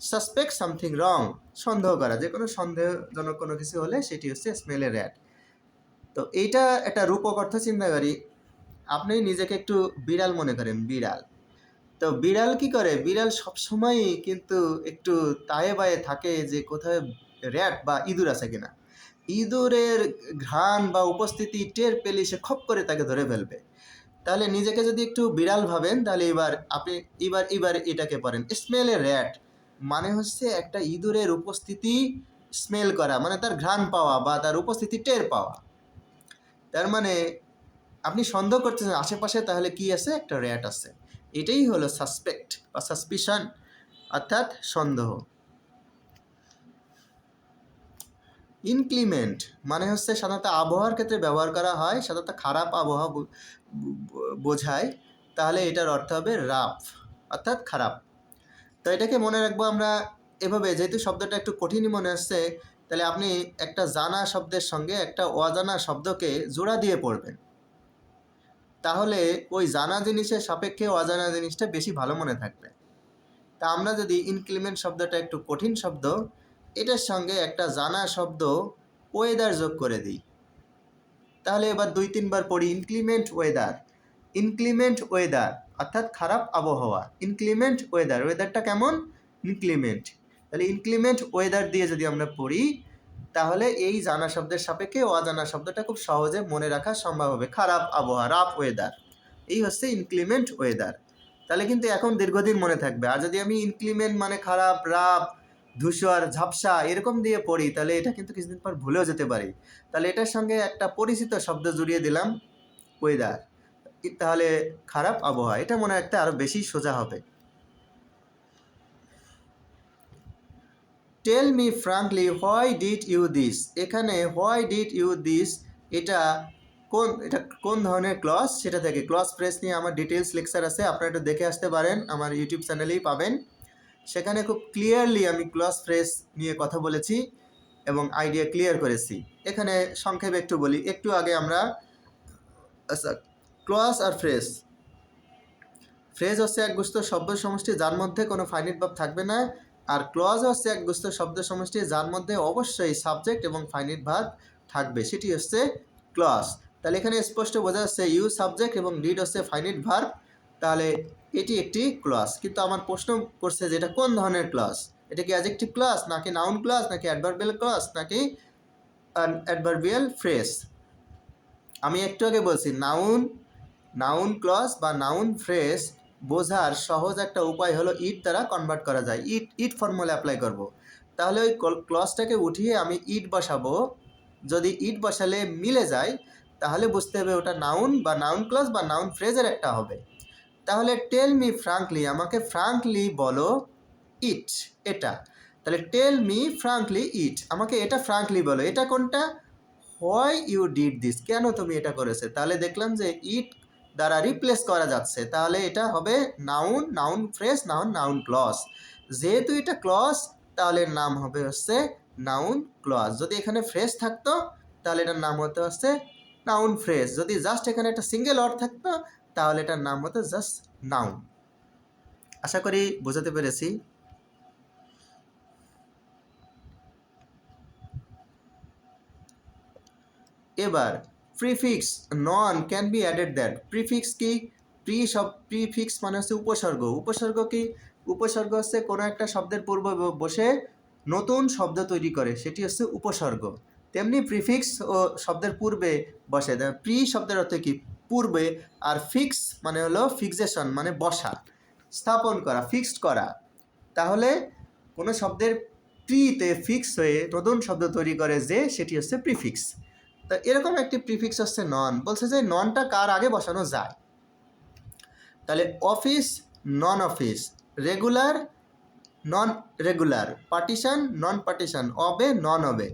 Speaker 1: সাসপেক্ট সামথিং রং, সন্দেহ করা। যে কোনো সন্দেহজনক কোনো কিছু হলে সেটি হচ্ছে স্মেল এ র্যাট। তো এইটা একটা রূপক অর্থ চিন্তা করি। আপনি নিজেকে একটু বিড়াল মনে করেন, বিড়াল। তো বিড়াল কি করে? বিড়াল সবসময়ই কিন্তু একটু তায়ে বায়ে থাকে যে কোথায় র্যাট বা ইঁদুর আছে কিনা। ইঁদুরের ঘ্রাণ বা উপস্থিতি টের পেলে সে খপ করে তাকে ধরে ফেলবে। তাহলে নিজেকে যদি একটু বিড়াল ভাবেন, তাহলে আপনি এবার এটাকে পড়েন, স্মেল এ র্যাট মানে হচ্ছে একটা ইঁদুরের উপস্থিতি স্মেল করা, মানে তার ঘ্রাণ পাওয়া বা তার উপস্থিতি টের পাওয়া। তার মানে আপনি সন্দেহ করতেছেন আশেপাশে, তাহলে কি আছে? একটা র্যাট আছে। এটাই হলো সাসপেক্ট বা সাসপিশন, অর্থাৎ সন্দেহ। ইনক্লিমেন্ট মানে হচ্ছে সাধারণত আবহাওয়ার ক্ষেত্রে ব্যবহার করা হয়, সাধারণত খারাপ আবহাওয়া বোঝায়। তাহলে এটার অর্থ হবে রাফ, অর্থাৎ খারাপ। তো এটাকে মনে রাখবো আমরা এভাবে, যেহেতু শব্দটা একটু কঠিনই মনে হচ্ছে, তাহলে আপনি একটা জানা শব্দের সঙ্গে একটা অজানা শব্দকে জোড়া দিয়ে পড়বেন, তাহলে ওই জানা জিনিসের সাপেক্ষে অজানা জিনিসটা বেশি ভালো মনে থাকবে। তা আমরা যদি ইনক্লিমেন্ট শব্দটা একটু কঠিন শব্দ, এটার সঙ্গে একটা জানা শব্দ ওয়েদার যোগ করে দিই, তাহলে এবার 2-3 বার পড়ি, ইনক্লিমেন্ট ওয়েদার। ইনক্লিমেন্ট ওয়েদার অর্থাৎ খারাপ আবহাওয়া। ইনক্লিমেন্ট ওয়েদার, ওয়েদারটা কেমন? ইনক্লিমেন্ট। তাহলে ইনক্লিমেন্ট ওয়েদার দিয়ে যদি আমরা পড়ি, তাহলে এই জানা শব্দের সাপেক্ষে অজানা শব্দটা খুব সহজে মনে রাখা সম্ভব হবে। খারাপ আবহাওয়া, রাফ ওয়েদার, এই হচ্ছে ইনক্লিমেন্ট ওয়েদার। তাহলে কিন্তু এখন দীর্ঘদিন মনে থাকবে। আর যদি আমি ইনক্লিমেন্ট মানে খারাপ, রাফ, ধূসর, ঝাপসা এরকম দিয়ে পড়ি, তাহলে এটা কিন্তু কিছুদিন পর ভুলেও যেতে পারি। তাহলে এটার সঙ্গে একটা পরিচিত শব্দ জুড়িয়ে দিলাম, ওয়েদার, তাহলে খারাপ আবহাওয়া, এটা মনে রাখতে আরও বেশি সোজা হবে। Tell me frankly why did you this, এখানে হোয়াই ডিড ইউ দিস এটা কোন ধরনের ক্লজ, সেটা থেকে ক্লজ ফ্রেজ নিয়ে আমার ডিটেলস লেকচার আছে, আপনারা একটু দেখে আসতে পারেন, আমার ইউটিউব চ্যানেলেই পাবেন। সেখানে খুব ক্লিয়ারলি আমি ক্লজ ফ্রেজ নিয়ে কথা বলেছি এবং আইডিয়া ক্লিয়ার করেছি। এখানে সংক্ষেপে একটু বলি। একটু আগে আমরা আচ্ছা, ক্লজ আর ফ্রেজ, ফ্রেজ হচ্ছে একগুচ্ছ শব্দ সমষ্টি যার মধ্যে কোনো ফাইনাইট ভার্ব থাকবে না, আর ক্লজ হচ্ছে একগুচ্ছ শব্দ সমষ্টি যার মধ্যে অবশ্যই সাবজেক্ট এবং ফাইনাইট ভার্ব থাকবে, সেটি হচ্ছে ক্লজ। তাহলে এখানে স্পষ্ট বোঝা যাচ্ছে ইউ সাবজেক্ট এবং ডিড হচ্ছে ফাইনাইট ভার্ব, তাহলে এটি একটি ক্লজ। কিন্তু আমার প্রশ্ন করছে যে এটা কোন ধরনের ক্লজ, এটা কি অ্যাডজেক্টিভ ক্লজ নাকি নাউন ক্লজ নাকি অ্যাডভার্বিয়াল ক্লজ নাকি অ্যাডভার্বিয়াল ফ্রেজ? আমি একটু আগে বলছি নাউন ক্লজ বা নাউন ফ্রেজ বোঝার সহজ একটা উপায় হলো ইট দ্বারা কনভার্ট করা যায়। ইট ফর্মুলা অ্যাপ্লাই করব। তাহলে ওই ক্লজটাকে উঠিয়ে আমি ইট বসাবো। যদি ইট বসালে মিলে যায় তাহলে বুঝতে হবে ওটা নাউন বা নাউন ক্লজ বা নাউন ফ্রেজের একটা হবে। তাহলে টেল মি ফ্রাঙ্কলি, আমাকে ফ্রাঙ্কলি বলো ইট, এটা। তাহলে টেল মি ফ্রাঙ্কলি ইট, আমাকে এটা ফ্রাঙ্কলি বলো। এটা কোনটা? হোয়াই ইউ ডিড দিস, কেন তুমি এটা করেছে। তাহলে দেখলাম যে ইট দ্বারা রিপ্লেস করা যাচ্ছে, তাহলে এটা হবে noun, noun phrase, noun clause. যেহেতু এটা ক্লজ তাহলে এর নাম হবে হচ্ছে নাউন ক্লজ। যদি এখানে ফ্রেজ থাকতো তাহলে এটার নাম হতে হচ্ছে নাউন ফ্রেজ। যদি জাস্ট এখানে একটা সিঙ্গেল ওয়ার্ড থাকতো তাহলে এটার নাম হতো জাস্ট নাউন। আশা করি বোঝাতে পেরেছি। এবার prefix non can be added that. Prefix কি? প্রিফিক্স মানে হচ্ছে উপসর্গ। উপসর্গ কি? উপসর্গ হচ্ছে কোনো একটা শব্দের পূর্বে বসে নতুন শব্দ তৈরি করে, সেটি হচ্ছে উপসর্গ। তেমনি প্রিফিক্স ও শব্দের পূর্বে বসে। প্রি শব্দের অর্থ কি? পূর্বে। আর ফিক্স মানে হলো ফিক্সেশন, মানে বসা, স্থাপন করা, ফিক্সড করা। তাহলে কোনো শব্দের প্রিতে ফিক্স হয়ে নতুন শব্দ তৈরি করে যে, সেটি হচ্ছে প্রিফিক্স। তা এরকম একটি প্রিফিক্স হচ্ছে নন। বলছে যে ননটা কার আগে বসানো যায়। তাহলে অফিস, নন অফিস, রেগুলার, নন রেগুলার, পার্টিশন, নন পার্টিশন, অবে, নন অবে।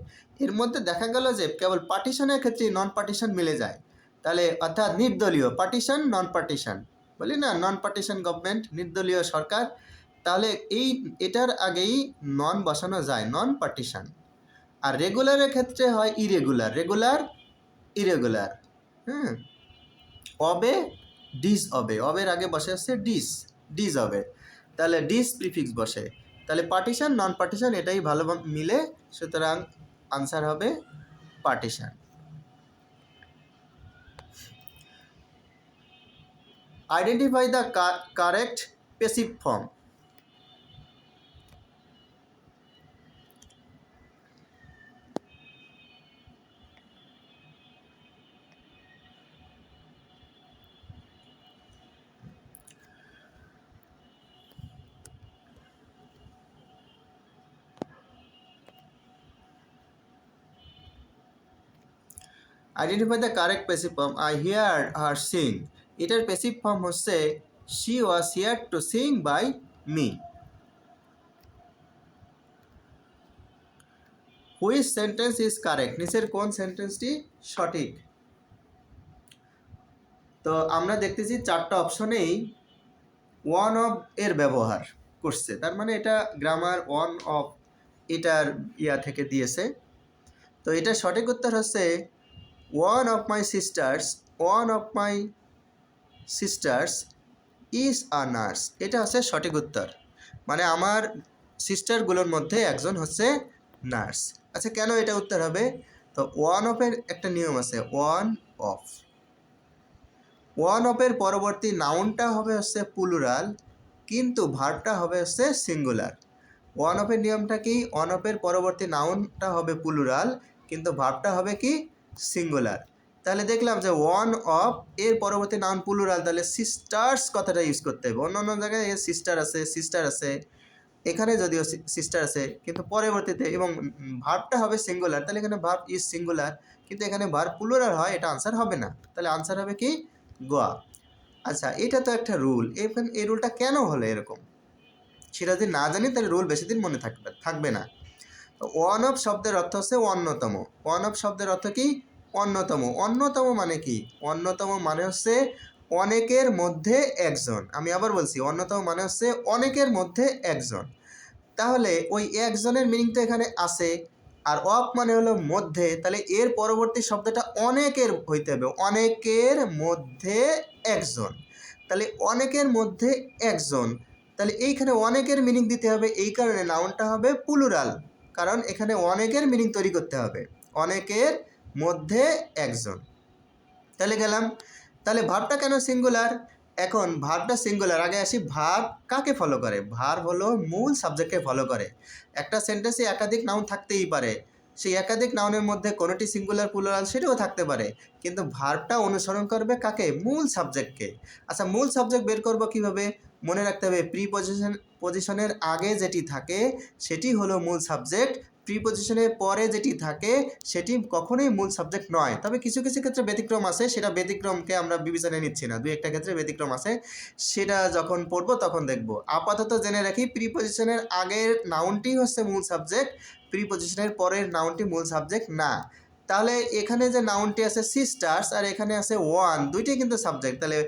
Speaker 1: এর মধ্যে দেখা গেল যে কেবল পার্টিশনের ক্ষেত্রে নন পার্টিশন মিলে যায়। তাহলে অর্থাৎ নির্দলীয়, পার্টিশন, নন পার্টিশন, বলি না নন পার্টিশন গভর্নমেন্ট, নির্দলীয় সরকার। তাহলে এটার আগেই নন বসানো যায়, নন পার্টিশন। আর রেগুলারের ক্ষেত্রে হয় ইরেগুলার, রেগুলার, ইরেগুলার। অবে, ডিস অবে, অবের আগে বসে আসছে ডিস অবে। তাহলে ডিস প্রিফিক্স বসে। তাহলে পার্টিশন, নন পার্টিশন এটাই ভালো মিলে, সুতরাং আনসার হবে partition. Identify the correct passive form. Identify the correct passive form. I hear her sing, এটার প্যাসিভ ফর্ম হচ্ছে she was hear to sing by me. Which sentence is correct, নিচের কোন সেন্টেন্সটি সঠিক। তো আমরা দেখতেছি চারটা অপশনেই ওয়ান অফ এর ব্যবহার করছে, তার মানে এটা গ্রামার ওয়ান অফ এটার ইয়া থেকে দিয়েছে। তো এটা সঠিক উত্তর হচ্ছে one of my sisters is a nurse. এটা হচ্ছে সঠিক উত্তর, মানে আমার সিস্টারগুলোর মধ্যে একজন হচ্ছে নার্স। আচ্ছা, কেন এটা উত্তর হবে? তো ওয়ান অফের একটা নিয়ম আছে, ওয়ান অফের পরবর্তী নাউনটা হবে হচ্ছে প্লুরাল, কিন্তু ভার্বটা হবে হচ্ছে সিঙ্গুলার। ওয়ান অফের নিয়মটা কি? ওয়ান অফের পরবর্তী নাউনটা হবে প্লুরাল, কিন্তু ভার্বটা হবে কি? সিঙ্গুলার। তাহলে দেখলাম যে ওয়ান অফ এর পরবর্তী নাউন প্লুরাল, তাহলে সিস্টার্স কথাটা ইউজ করতে হবে। অন্য জায়গায় সিস্টার আছে, এখানে যদিও সিস্টার আছে কিন্তু পরবর্তীতে, এবং ভার্বটা হবে সিঙ্গুলার, তাহলে এখানে ভার্ব ইজ সিঙ্গুলার, কিন্তু এখানে ভার্ব প্লুরাল হয়, এটা আনসার হবে না। তাহলে আনসার হবে কি? গোয়া। আচ্ছা, এটা তো একটা রুল। এই রুলটা কেন হলো এরকম, সেটা যদি না জানি তাহলে রুল বেশি দিন মনে থাকবে না। ওয়ান অফ শব্দের অর্থ হচ্ছে অন্যতম। ওয়ান অফ শব্দের অর্থ কি? অন্যতম। অন্যতম মানে কি? অন্যতম মানে হচ্ছে অনেকের মধ্যে একজন। আমি আবার বলছি, অন্যতম মানে হচ্ছে অনেকের মধ্যে একজন। তাহলে ওই একজনের মিনিং তো এখানে আছে, আর অফ মানে হলো মধ্যে, তাহলে এর পরবর্তী শব্দটা অনেকের হইতে হবে, অনেকের মধ্যে একজন। তাহলে অনেকের মধ্যে একজন, তাহলে এইখানে অনেকের মিনিং দিতে হবে, এই কারণে নাউনটা হবে প্লুরাল, কারণ এখানে অনেকের মিনিং তৈরি করতে হবে, অনেকের মধ্যে একজন। তাহলে গেলাম। তাহলে ভার্বটা কেন সিঙ্গুলার? এখন ভার্বটা সিঙ্গুলার, আগে আসি ভার্ব কাকে ফলো করে। ভার্ব হলো মূল সাবজেক্টকে ফলো করে। একটা সেন্টেন্সে একাধিক নাউন থাকতেই পারে, সেই একাধিক নাউনের মধ্যে কোনোটি সিঙ্গুলার প্লুরাল সেটাও থাকতে পারে, কিন্তু ভার্বটা অনুসরণ করবে কাকে? মূল সাবজেক্টকে। আচ্ছা, মূল সাবজেক্ট বের করব কিভাবে? মনে রাখতে হবে পজিশনের আগে যেটি থাকে সেটি হলো মূল সাবজেক্ট, প্রিপজিশনের পরে যেটি থাকে সেটি কখনোই মূল সাবজেক্ট নয়। তবে কিছু কিছু ক্ষেত্রে ব্যতিক্রম আছে, সেটা ব্যতিক্রমকে আমরা বিবেচনায় নিচ্ছি না, দুই একটা ক্ষেত্রে ব্যতিক্রম আছে, সেটা যখন পড়ব তখন দেখব। আপাতত জেনে রাখি প্রিপজিশনের আগের নাউনটি হচ্ছে মূল সাবজেক্ট, প্রিপজিশনের পরের নাউনটি মূল সাবজেক্ট না। তাহলে এখানে যে নাউনটি আছে সিস্টার্স আর এখানে আছে ওয়ান, দুইটাই কিন্তু সাবজেক্ট। তাহলে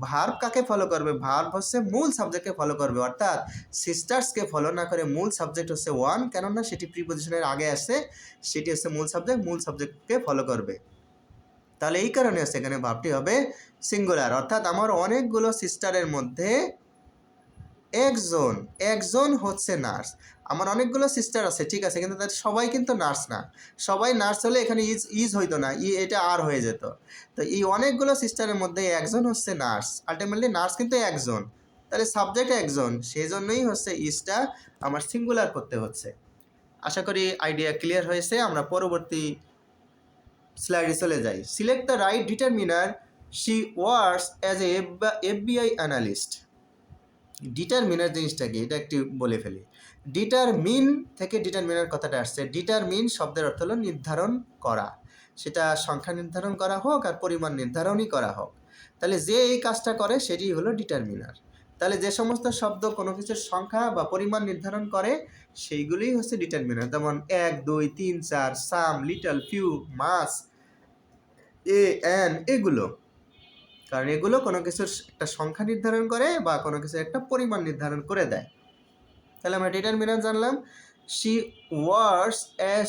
Speaker 1: ভার্ব কাকে ফলো করবে? ভার্ব হচ্ছে মূল সাবজেক্টকে ফলো করবে, অর্থাৎ সিস্টার্সকে ফলো না করে মূল সাবজেক্ট হচ্ছে ওয়ান, কেননা সেটি প্রিপজিশনের আগে আসে, সেটি হচ্ছে মূল সাবজেক্ট, মূল সাবজেক্টকে ফলো করবে। তাহলে এই কারণে হচ্ছে এখানে ভার্বটি হবে সিঙ্গুলার, অর্থাৎ আমার অনেকগুলো সিস্টারের মধ্যে একজন হচ্ছে নার্স। আমার অনেকগুলো সিস্টার আছে, ঠিক আছে, কিন্তু তাদের সবাই কিন্তু নার্স না। সবাই নার্স হলে এখানে ইজ হইতো না, এটা আর হয়ে যেত। তো এই অনেকগুলো সিস্টারের মধ্যে একজন হচ্ছে নার্স, আলটিমেটলি নার্স কিন্তু একজন, তাহলে সাবজেক্ট একজন, সেই জন্যই হচ্ছে ইজটা আমার সিঙ্গুলার করতে হচ্ছে। আশা করি আইডিয়া ক্লিয়ার হয়েছে। আমরা পরবর্তী স্লাইডে চলে যাই। Select the right determiner, she works as a FBI analyst. Determiner জিনিসটা কি এটা একটু বলে ফেলি। ডিটারমিন থেকে ডিটারমিনার কথাটা আসছে। ডিটারমিন শব্দের অর্থ হলো নির্ধারণ করা, সেটা সংখ্যা নির্ধারণ করা হোক আর পরিমাণ নির্ধারণই করা হোক। তাহলে যে এই কাজটা করে সেটি হলো ডিটারমিনার। তাহলে যে সমস্ত শব্দ কোনো কিছুর সংখ্যা বা পরিমাণ নির্ধারণ করে সেইগুলিই হচ্ছে ডিটারমিনার, যেমন 1, 2, 3, 4, সাম, লিটল, ফিউ, মাস, এগুলো। কারণ এগুলো কোনো কিছুর একটা সংখ্যা নির্ধারণ করে বা কোনো কিছুর একটা পরিমাণ নির্ধারণ করে দেয়। তাহলে আমরা ডিটারমিনার জানলাম। She works as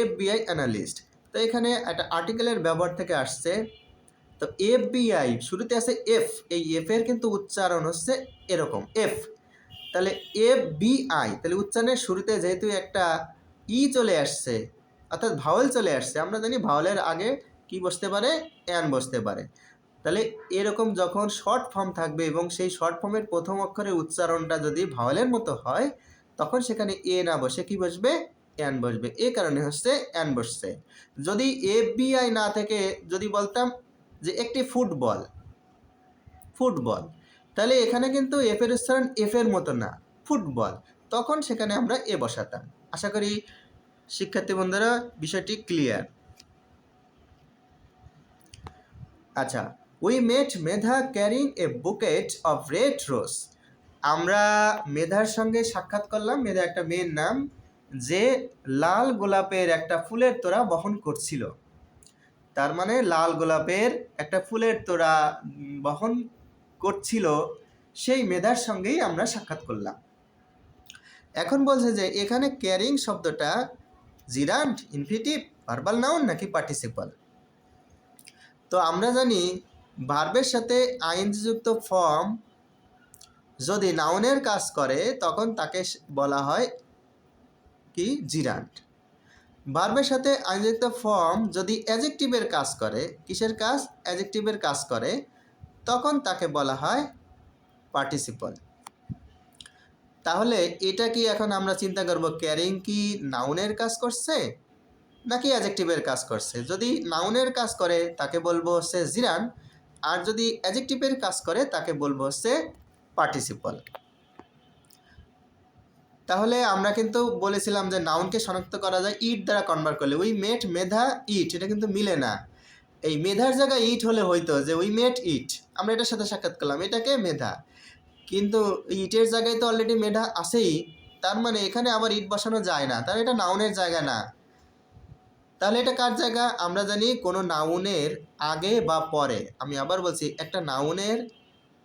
Speaker 1: FBI analyst. তো এখানে একটা আর্টিকেলের ব্যবহার থেকে আসছে। তো FBI শুরুতে আছে এফ, এই এফের কিন্তু উচ্চারণ হচ্ছে এরকম এফ। তাহলে FBI, তাহলে উচ্চারণের শুরুতে যেহেতু একটা চলে আসছে, অর্থাৎ ভাওয়েল চলে আসছে, আমরা জানি ভাওয়েলের আগে কি বসতে পারে? অ্যান বসতে পারে। তাহলে এরকম যখন শর্ট ফর্ম থাকবে এবং সেই শর্ট ফর্মের প্রথম অক্ষরের উচ্চারণটা যদি ভাওয়েলের মতো হয়, তখন সেখানে না বসে কি বসবে? অ্যান বসবে। এই কারণে হচ্ছে অ্যান বসছে। যদি FBI না থেকে যদি বলতাম যে একটি ফুটবল, তাহলে এখানে কিন্তু এফের উচ্চারণ এফের মতো না, ফুটবল, তখন সেখানে আমরা বসাতাম। আশা করি শিক্ষার্থী বন্ধুরা বিষয়টি ক্লিয়ার। আচ্ছা, we met Medha carrying a bouquet of red rose. আমরা মেধার সঙ্গে সাক্ষাৎ করলাম। মেধা একটা মেয়ের নাম, যে লাল গোলাপের একটা ফুলের তোড়া বহন করছিল। তার মানে লাল গোলাপের একটা ফুলের তোড়া বহন করছিল, সেই মেধার সঙ্গেই আমরা সাক্ষাৎ করলাম। এখন বলছে যে এখানে ক্যারিং শব্দটা জিরান্ট, ইনফিনিটিভ, ভার্বাল নাউন নাকি পার্টিসিপল। তো আমরা জানি ভার্বের সাথে আইএনজি যুক্ত ফর্ম যদি নাউনের কাজ করে তখন তাকে বলা হয় কি? জিরান্ট। ভার্বের সাথে আইনযুক্ত ফর্ম যদি অ্যাডজেক্টিভের কাজ করে, কিসের কাজ? অ্যাডজেক্টিভের কাজ করে, তখন তাকে বলা হয় পার্টিসিপল। তাহলে এটা কি এখন আমরা চিন্তা করব ক্যারিং কি নাউনের কাজ করছে নাকি অ্যাডজেক্টিভের কাজ করছে? যদি নাউনের কাজ করে তাকে বলবো হচ্ছে জিরান্ট, আর যদি অ্যাডজেক্টিভের কাজ করে তাকে বলবো হচ্ছে পার্টিসিপল। তাহলে আমরা কিন্তু বলেছিলাম যে নাউনকে শনাক্ত করা যায় ইট দ্বারা কনভার্ট করলে। উই মেট মেধা ইট, এটা কিন্তু মিলে না। এই মেধার জায়গায় ইট হলে হয়তো যে উই মেট ইট, আমরা এটার সাথে সাক্ষাৎ করলাম, এটাকে মেধা, কিন্তু ইটের জায়গায় তো অলরেডি মেধা আছেই, তার মানে এখানে আবার ইট বসানো যায় না, তাহলে এটা নাউনের জায়গা না। তাহলে এটা কার জায়গা? আমরা জানি কোনো নাউনের আগে বা পরে, আমি আবার বলছি, একটা নাউনের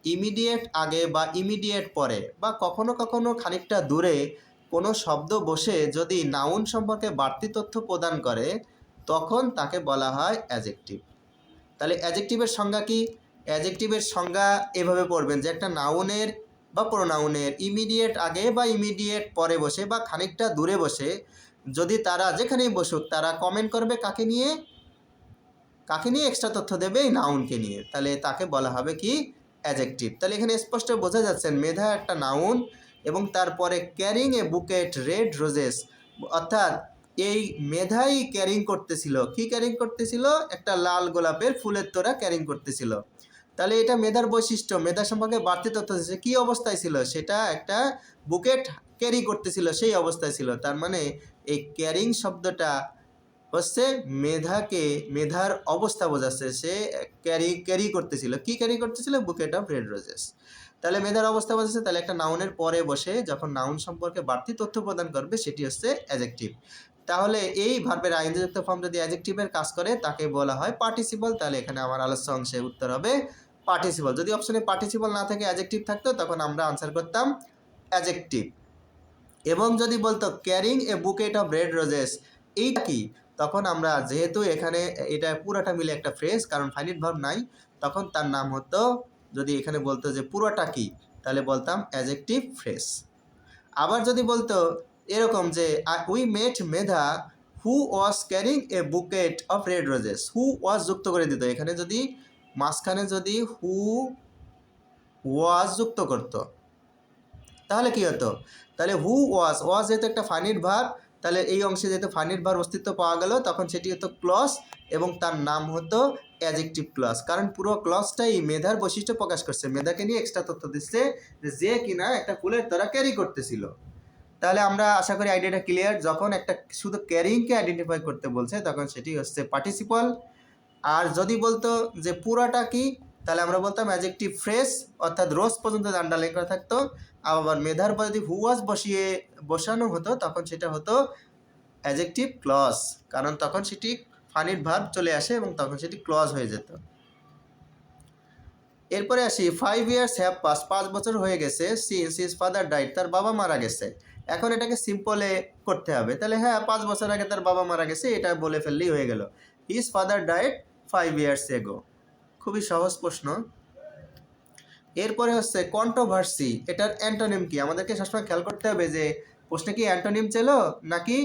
Speaker 1: ইমিডিয়েট আগে বা ইমিডিয়েট পরে বা কখনো কখনো খানিকটা দূরে কোনো শব্দ বসে যদি নাউন সম্পর্কে বাড়তি তথ্য প্রদান করে তখন তাকে বলা হয় অ্যাডজেক্টিভ। তাহলে অ্যাডজেক্টিভের সংজ্ঞা কি? অ্যাডজেক্টিভের সংজ্ঞা এভাবে পড়বেন যে একটা নাউনের বা প্রোনাউনের ইমিডিয়েট আগে বা ইমিডিয়েট পরে বসে বা খানিকটা দূরে বসে যদি তারা যেখানেই বসুক তারা কমেন্ট করবে কাকে নিয়ে এক্সট্রা তথ্য দেবে? এই নাউনকে নিয়ে, তাহলে তাকে বলা হবে কি? অ্যাডজেক্টিভ। তাহলে এখানে স্পষ্ট বোঝা যাচ্ছে মেধা একটা নাউন এবং তারপরে carrying a bouquet red roses, অর্থাৎ এই মেধাই ক্যারিং করতেছিল। কি ক্যারিং করতেছিল? একটা লাল গোলাপের ফুলের তোড়া ক্যারিং করতেছিল। তাহলে এটা মেধার বৈশিষ্ট্য, মেধা সম্পর্কে বাড়তি তথ্য দিচ্ছে। কী অবস্থায় ছিল? সেটা একটা বুকেট ক্যারি করতেছিল, সেই অবস্থায় ছিল। তার মানে এই ক্যারিং শব্দটা হচ্ছে মেধার অবস্থা বোঝাচ্ছে। সে ক্যারি করতেছিল। কি ক্যারি করতেছিল? Bouquet of red roses. তাহলে মেধার অবস্থা বোঝাচ্ছে। তাহলে একটা নাউনের পরে বসে যখন নাউন সম্পর্কে বাড়তি তথ্য প্রদান করবে সেটি হচ্ছে অ্যাডজেক্টিভ। তাহলে এই ভার্বের আইনযুক্ত ফর্ম যদি অ্যাডজেক্টিভের কাজ করে তাকে বলা হয় পার্টিসিপল। তাহলে এখানে আমার আলোচ্য অংশে উত্তর হবে পার্টিসিপল। যদি অপশনে পার্টিসিপল না থাকে অ্যাডজেক্টিভ থাকতো তখন আমরা আনসার করতাম অ্যাডজেক্টিভ। এবং যদি বলতো carrying a bouquet of red roses, এইটা কি? তখন আমরা যেহেতু এখানে এটা পুরোটা মিলে একটা ফ্রেজ, কারণ ফাইনাইট ভার্ব নাই, তখন তার নাম হতো, যদি এখানে বলতো যে পুরোটা কি, তাহলে বলতাম অ্যাডজেক্টিভ ফ্রেজ। আবার যদি বলতো এরকম যে we met Medha who was carrying a bouquet of red roses, who was যুক্ত করে দিত। এখানে যদি মাঝখানে যদি হু ওয়াজ যুক্ত করতো তাহলে কি হতো? তাহলে হু ওয়াজ যেহেতু একটা ফাইনাইট ভার্ব, তাহলে এই অংশে যেহেতু ফাইনাইট ভার্ব অস্তিত্ব পাওয়া গেল, তখন সেটি হতো ক্লজ এবং তার নাম হতো অ্যাডজেক্টিভ ক্লজ। কারণ পুরো ক্লজটাই মেধার বৈশিষ্ট্য প্রকাশ করছে, মেধাকে নিয়ে এক্সট্রা তথ্য দিচ্ছে যে কিনা একটা ফুলের তোড়া ক্যারি করতেছিল। তাহলে আমরা আশা করি আইডিয়াটা ক্লিয়ার। যখন একটা শুধু ক্যারিংকে আইডেন্টিফাই করতে বলছে তখন সেটি হচ্ছে পার্টিসিপল। আর যদি বলতো যে পুরাটা কি, তাহলে আমরা বলতাম অ্যাডজেক্টিভ ফ্রেজ, অর্থাৎ রোজ পর্যন্ত আন্ডারলাইন করা থাকতো। আবার মেধার পরে যদি হু ওয়াজ বসানো হতো তখন সেটা হতো অ্যাডজেক্টিভ ক্লজ, কারণ তখন সেটি ফাইনাইট ভার্ব চলে আসে এবং তখন সেটি ক্লজ হয়ে যেত। এরপরে আসি 5 years হ্যাভ পাস, 5 বছর হয়ে গেছে সিন্স হিজ ফাদার ডাইড, তার বাবা মারা গেছে। এখন এটাকে সিম্পলে করতে হবে। তাহলে হ্যাঁ, 5 বছর আগে তার বাবা মারা গেছে, এটা বলে ফেললেই হয়ে গেল। His father died 5 years ago। খুবই সহজ প্রশ্ন। এরপরে হচ্ছে কন্ট্রোভার্সি, এটার অ্যান্টোনিম কি? আমাদেরকে সবসময় খেয়াল করতে হবে যে প্রশ্নে কি অ্যান্টোনিম ছিল নাকি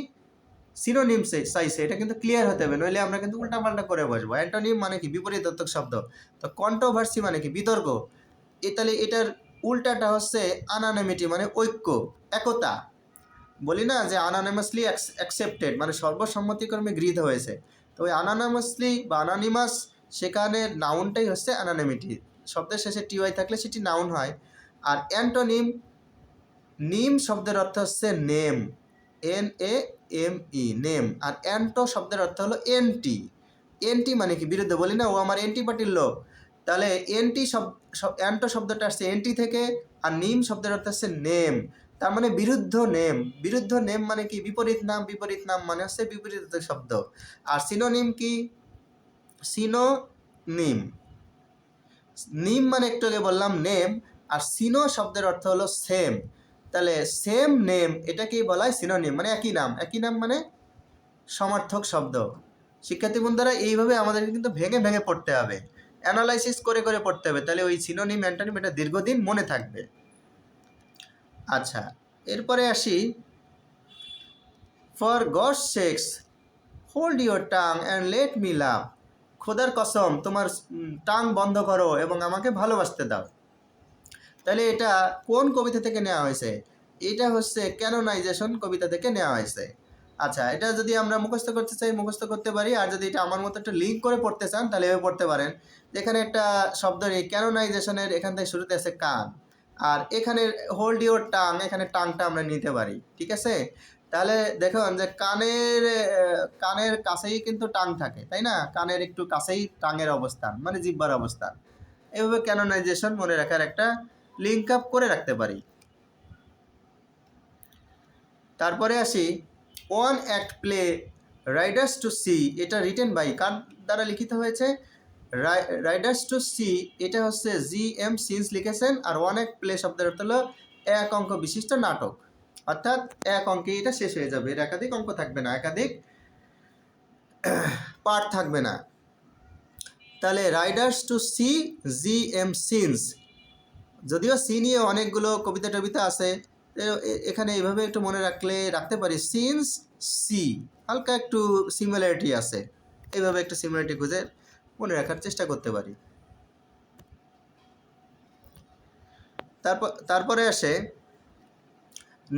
Speaker 1: সিনোনিম চাইছে, এটা কিন্তু ক্লিয়ার হতে হবে, নইলে আমরা কিন্তু উল্টাপাল্টা করে বসবো। অ্যান্টোনিম মানে কি? বিপরীতার্থক শব্দ। তো কন্ট্রোভার্সি মানে কি? বিতর্ক। তাহলে এটার উল্টাটা হচ্ছে আনানিমিটি, মানে ঐক্য, একতা। বলি না যে আনানিমাসলি অ্যাকসেপ্টেড, মানে সর্বসম্মতিক্রমে গৃহীত হয়েছে। তো ওই আনানিমাসলি বা আনানিমাস, সেখানে নাউনটাই হচ্ছে আনানিমিটি। শব্দের শেষে টিওয়াই থাকলে সেটি নাউন হয়। আর অ্যান্টোনিম, নিম শব্দের অর্থ হচ্ছে নেম, NAME, নেম। আর অ্যান্টো শব্দের অর্থ হলো এন্টি। এন্টি মানে কি? বিরুদ্ধে। বলি না ও আমার এন্টি পার্টির লোক, তাহলে এন্টি অ্যান্টো শব্দটা আসছে এন্টি থেকে। আর নিম শব্দের অর্থ হচ্ছে নেম, তার মানে বিরুদ্ধ নেম। বিরুদ্ধ নেম মানে কি? বিপরীত নাম। বিপরীত নাম মানে হচ্ছে বিপরীত শব্দ। আর সিনোনিম কি? সিনোনিম, নিম মানে একটু আগে বললাম নেম, আর সিনো শব্দের অর্থ হলো সেম। তাহলে সেম নেম, এটাকেই বলা হয় সিনোনিম, মানে একই নাম। একই নাম মানে সমার্থক শব্দ। শিক্ষার্থী বন্ধুরা, এইভাবে আমাদেরকে কিন্তু ভেঙে ভেঙে পড়তে হবে, অ্যানালাইসিস করে করে পড়তে হবে, তাহলে ওই সিনোনিম অ্যান্টোনিম এটা দীর্ঘদিন মনে থাকবে। আচ্ছা, এরপরে আসি for gods sex hold your tongue and let me লাভ। খোদার কসম, তোমার টাং বন্ধ করো এবং আমাকে ভালোবাসতে দাও। তাহলে এটা কোন কবিতা থেকে নেওয়া হয়েছে? এটা হচ্ছে ক্যানোনাইজেশন কবিতা থেকে নেওয়া হয়েছে। আচ্ছা, এটা যদি আমরা মুখস্থ করতে চাই মুখস্থ করতে পারি, আর যদি এটা আমার মতো একটা লিঙ্ক করে পড়তে চান তাহলে এভাবে পড়তে পারেন। এখানে একটা শব্দ নেই, ক্যানোনাইজেশনের এখান থেকে শুরুতে আছে কান, আর এখানে হোল্ড ইউর টাং, এখানে টাংটা আমরা নিতে পারি। ঠিক আছে? তাহলে দেখুন যে কানের কাছেই কিন্তু টাং থাকে, তাই না? কানের একটু কাছেই টাঙের অবস্থান, মানে জিহ্বার অবস্থান। এভাবে ক্যানোনাইজেশন মনে রাখার একটা লিঙ্ক আপ করে রাখতে পারি। তারপরে আসি one act play riders to sea, এটা রিটেন বাই, কার দ্বারা লিখিত হয়েছে? রাইডার্স টু সি, এটা হচ্ছে GM সিন্স লিখেছেন। আর ওয়ান অ্যাক্ট প্লে শব্দের অর্থ হলো এক অঙ্ক বিশিষ্ট নাটক, অর্থাৎ এক অঙ্কে এটা শেষ হয়ে যাবে, এর একাধিক অঙ্ক থাকবে না, একাধিক পার্ট থাকবে না। তাহলে riders to sea GM Synge, যদিও সি নিয়ে অনেকগুলো কবিতা টবিতা আছে, এখানে এইভাবে একটু মনে রাখতে পারি, সিন্স সি, হালকা একটু সিমিলারিটি আছে, এইভাবে একটু সিমিলারিটি খুঁজে মনে রাখার চেষ্টা করতে পারি। তারপরে আসে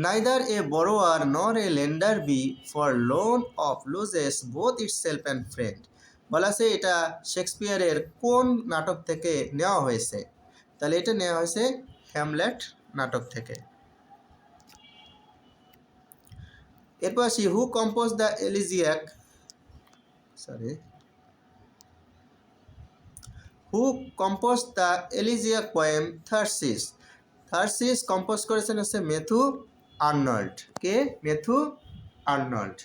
Speaker 1: neither a borrower nor a lender be for loan of loses both itself and friend। বলা আছে এটা শেক্সপিয়ারের কোন নাটক থেকে নেওয়া হয়েছে? তাহলে এটা নেওয়া হয়েছে হ্যামলেট নাটক থেকে। এরপর আসি who compose the elegiac who compose the elegiac poem Thyrsis. Thyrsis compose করেছেন হচ্ছে ম্যাথু আর্নল্ড। কে? Matthew Arnold.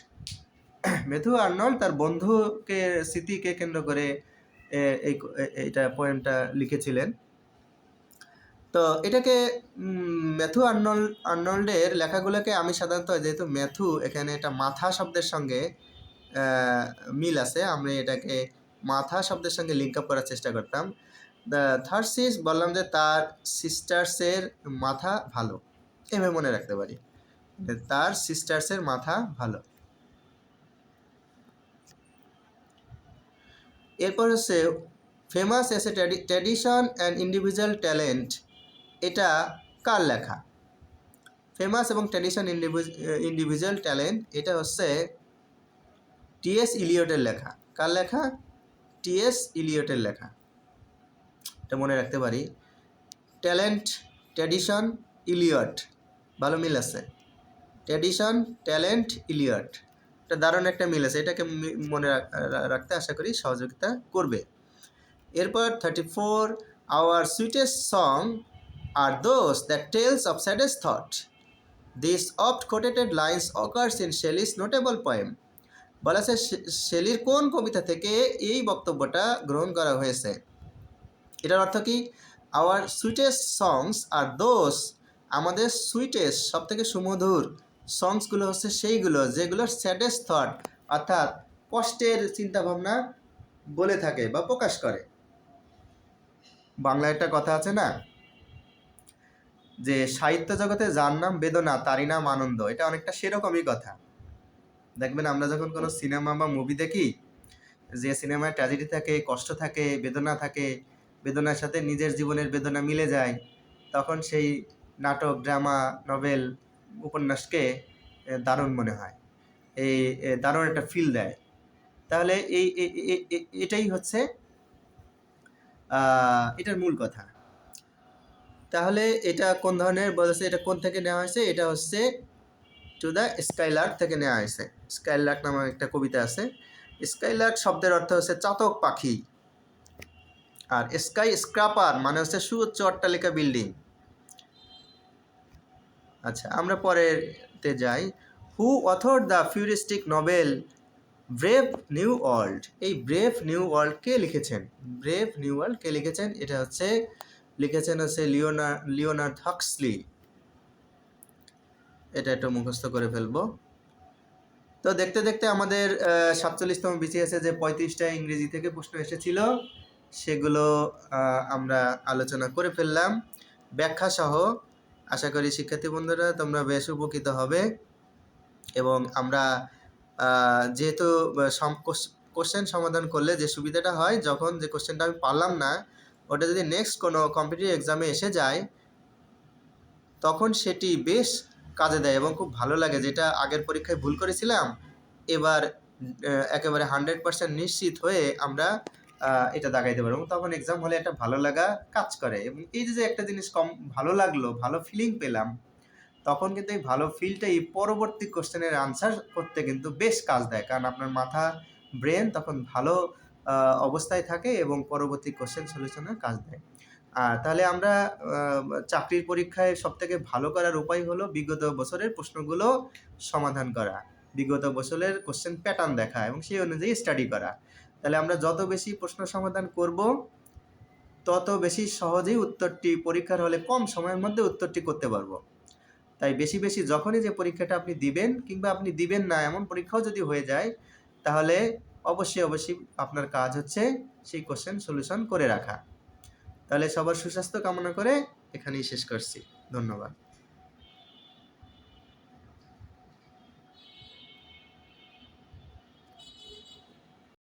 Speaker 1: ম্যাথু আর্নল্ড তার বন্ধুকে স্মৃতিকে কেন্দ্র করে এইটা পোয়েমটা লিখেছিলেন। তো এটাকে ম্যাথু আর্নল্ডের লেখাগুলোকে আমি সাধারণত, যেহেতু ম্যাথু এখানে এটা মাথা শব্দের সঙ্গে মিল আছে, আমি এটাকে মাথা শব্দের সঙ্গে লিঙ্ক আপ করার চেষ্টা করতাম। দ্য থার্সিস বললাম যে তার সিস্টার্সের মাথা ভালো, এভাবে মনে রাখতে পারি, তার সিস্টার্সের মাথা ভালো। এরপর হচ্ছে famous S A tradition and individual talent, এটা কার লেখা? ফেমাস এবং ট্র্যাডিশন ইন্ডিভিজুয়াল ট্যালেন্ট এটা হচ্ছে টি.এস. ইলিয়টের লেখা। কার লেখা? টি.এস. ইলিয়টের লেখা, এটা মনে রাখতে পারি। ট্যালেন্ট, ট্র্যাডিশন, ইলিয়ট, ভালো মিল আছে। ট্র্যাডিশন, ট্যালেন্ট, ইলিয়ট, এটা দারুণ একটা মিল আছে, এটাকে মনে রাখতে আশা করি সহযোগিতা করবে। এরপর 34 our sweetest song are those that tells of saddest thought. This oft quoted lines occurs in Shelley's notable poem. বলা আছে শেলির কোন কবিতা থেকে এই বক্তব্যটা গ্রহণ করা হয়েছে? এটার অর্থ কি? Our sweetest songs are those, আমাদের সুইটেস্ট সব থেকে সুমধুর সংসগুলো হচ্ছে সেইগুলো যেগুলোর স্যাডেস্ট থট, অর্থাৎ কষ্টের চিন্তাভাবনা বলে থাকে বা প্রকাশ করে। বাংলায় একটা কথা আছে না, যে সাহিত্য জগতে যার নাম বেদনা তারই নাম আনন্দ, এটা অনেকটা সেরকমই কথা। দেখবেন আমরা যখন কোনো সিনেমা বা মুভি দেখি, যে সিনেমায় ট্র্যাজেডি থাকে, কষ্ট থাকে, বেদনা থাকে, বেদনার সাথে নিজের জীবনের বেদনা মিলে যায়, তখন সেই নাটক, ড্রামা, নভেল, উপন্যাসকে দারুণ মনে হয়, এই দারুণ একটা ফিল দেয়। তাহলে এটাই হচ্ছে এটার মূল কথা। তাহলে এটা কোন ধরনের বলেছে, এটা কোন থেকে নেওয়া হয়েছে? এটা হচ্ছে টু দ্য স্কাইলার্ক থেকে নেওয়া হয়েছে। স্কাইলার্ক নামে একটা কবিতা আছে। স্কাইলার্ক শব্দের অর্থ হচ্ছে চাতক পাখি, আর স্কাই স্ক্রাপার মানে হচ্ছে সুউচ্চ অট্টালিকা, বিল্ডিং। আচ্ছা, আমরা পরেরতে যাই। Who author the futuristic novel Brave New World. এই ব্রেভ নিউ ওয়ার্ল্ড কে লিখেছেন? ব্রেভ নিউ ওয়ার্ল্ড কে লিখেছেন? এটা হচ্ছে লিখেছেন হচ্ছে লিওনার্ড হাক্সলি। এটা একটু মুখস্থ করে ফেলবো। তো দেখতে দেখতে আমাদের 47তম BCS যে 35টা ইংরেজি থেকে প্রশ্ন এসেছিল সেগুলো আমরা আলোচনা করে ফেললাম ব্যাখ্যা সহ। আশা করি শিক্ষার্থী বন্ধুরা তোমরা বেশ উপকৃত হবে। এবং আমরা যেহেতু কোশ্চেন সমাধান করলে যে সুবিধাটা হয়, যখন যে কোশ্চেনটা আমি পারলাম না ওটা যদি নেক্সট কোনো কম্পিটিটিভ এক্সামে এসে যায় তখন সেটি বেশ কাজে দেয় এবং খুব ভালো লাগে, যেটা আগের পরীক্ষায় ভুল করেছিলাম এবার একেবারে 100% নিশ্চিত হয়ে আমরা এটা দাগাইতে পারবো। তখন এক্সাম হলে একটা ভালো লাগা কাজ করে। এবং এই যে একটা জিনিস ভালো লাগলো, ভালো ফিলিং পেলাম, তখন কিন্তু এই ভালো ফিলটা এই পরবর্তী কোশ্চেনের আনসার করতে কিন্তু বেশ কাজ দেয়, কারণ আপনার মাথা, ব্রেন তখন ভালো অবস্থায় থাকে এবং পরবর্তী কোশ্চেন সলিউশনের কাজ দেয়। তাহলে আমরা চাকরির পরীক্ষায় সবথেকে ভালো করার উপায় হলো বিগত বছরের প্রশ্নগুলো সমাধান করা, বিগত বছরের কোশ্চেন প্যাটার্ন দেখা এবং সেই অনুযায়ী স্টাডি করা। তাহলে আমরা যত বেশি প্রশ্ন সমাধান করব তত বেশি সহজেই উত্তরটি পরীক্ষার হলে কম সময়ের মধ্যে উত্তরটি করতে পারবো। তাই বেশি বেশি যখনই যে পরীক্ষাটা আপনি দিবেন কিংবা আপনি দিবেন না এমন পরীক্ষাও যদি হয়ে যায় তাহলে অবশ্যই আপনার কাজ হচ্ছে সেই কোশ্চেন সলিউশন করে রাখা। তাহলে সবার সুস্বাস্থ্য কামনা করে এখানেই শেষ করছি। ধন্যবাদ।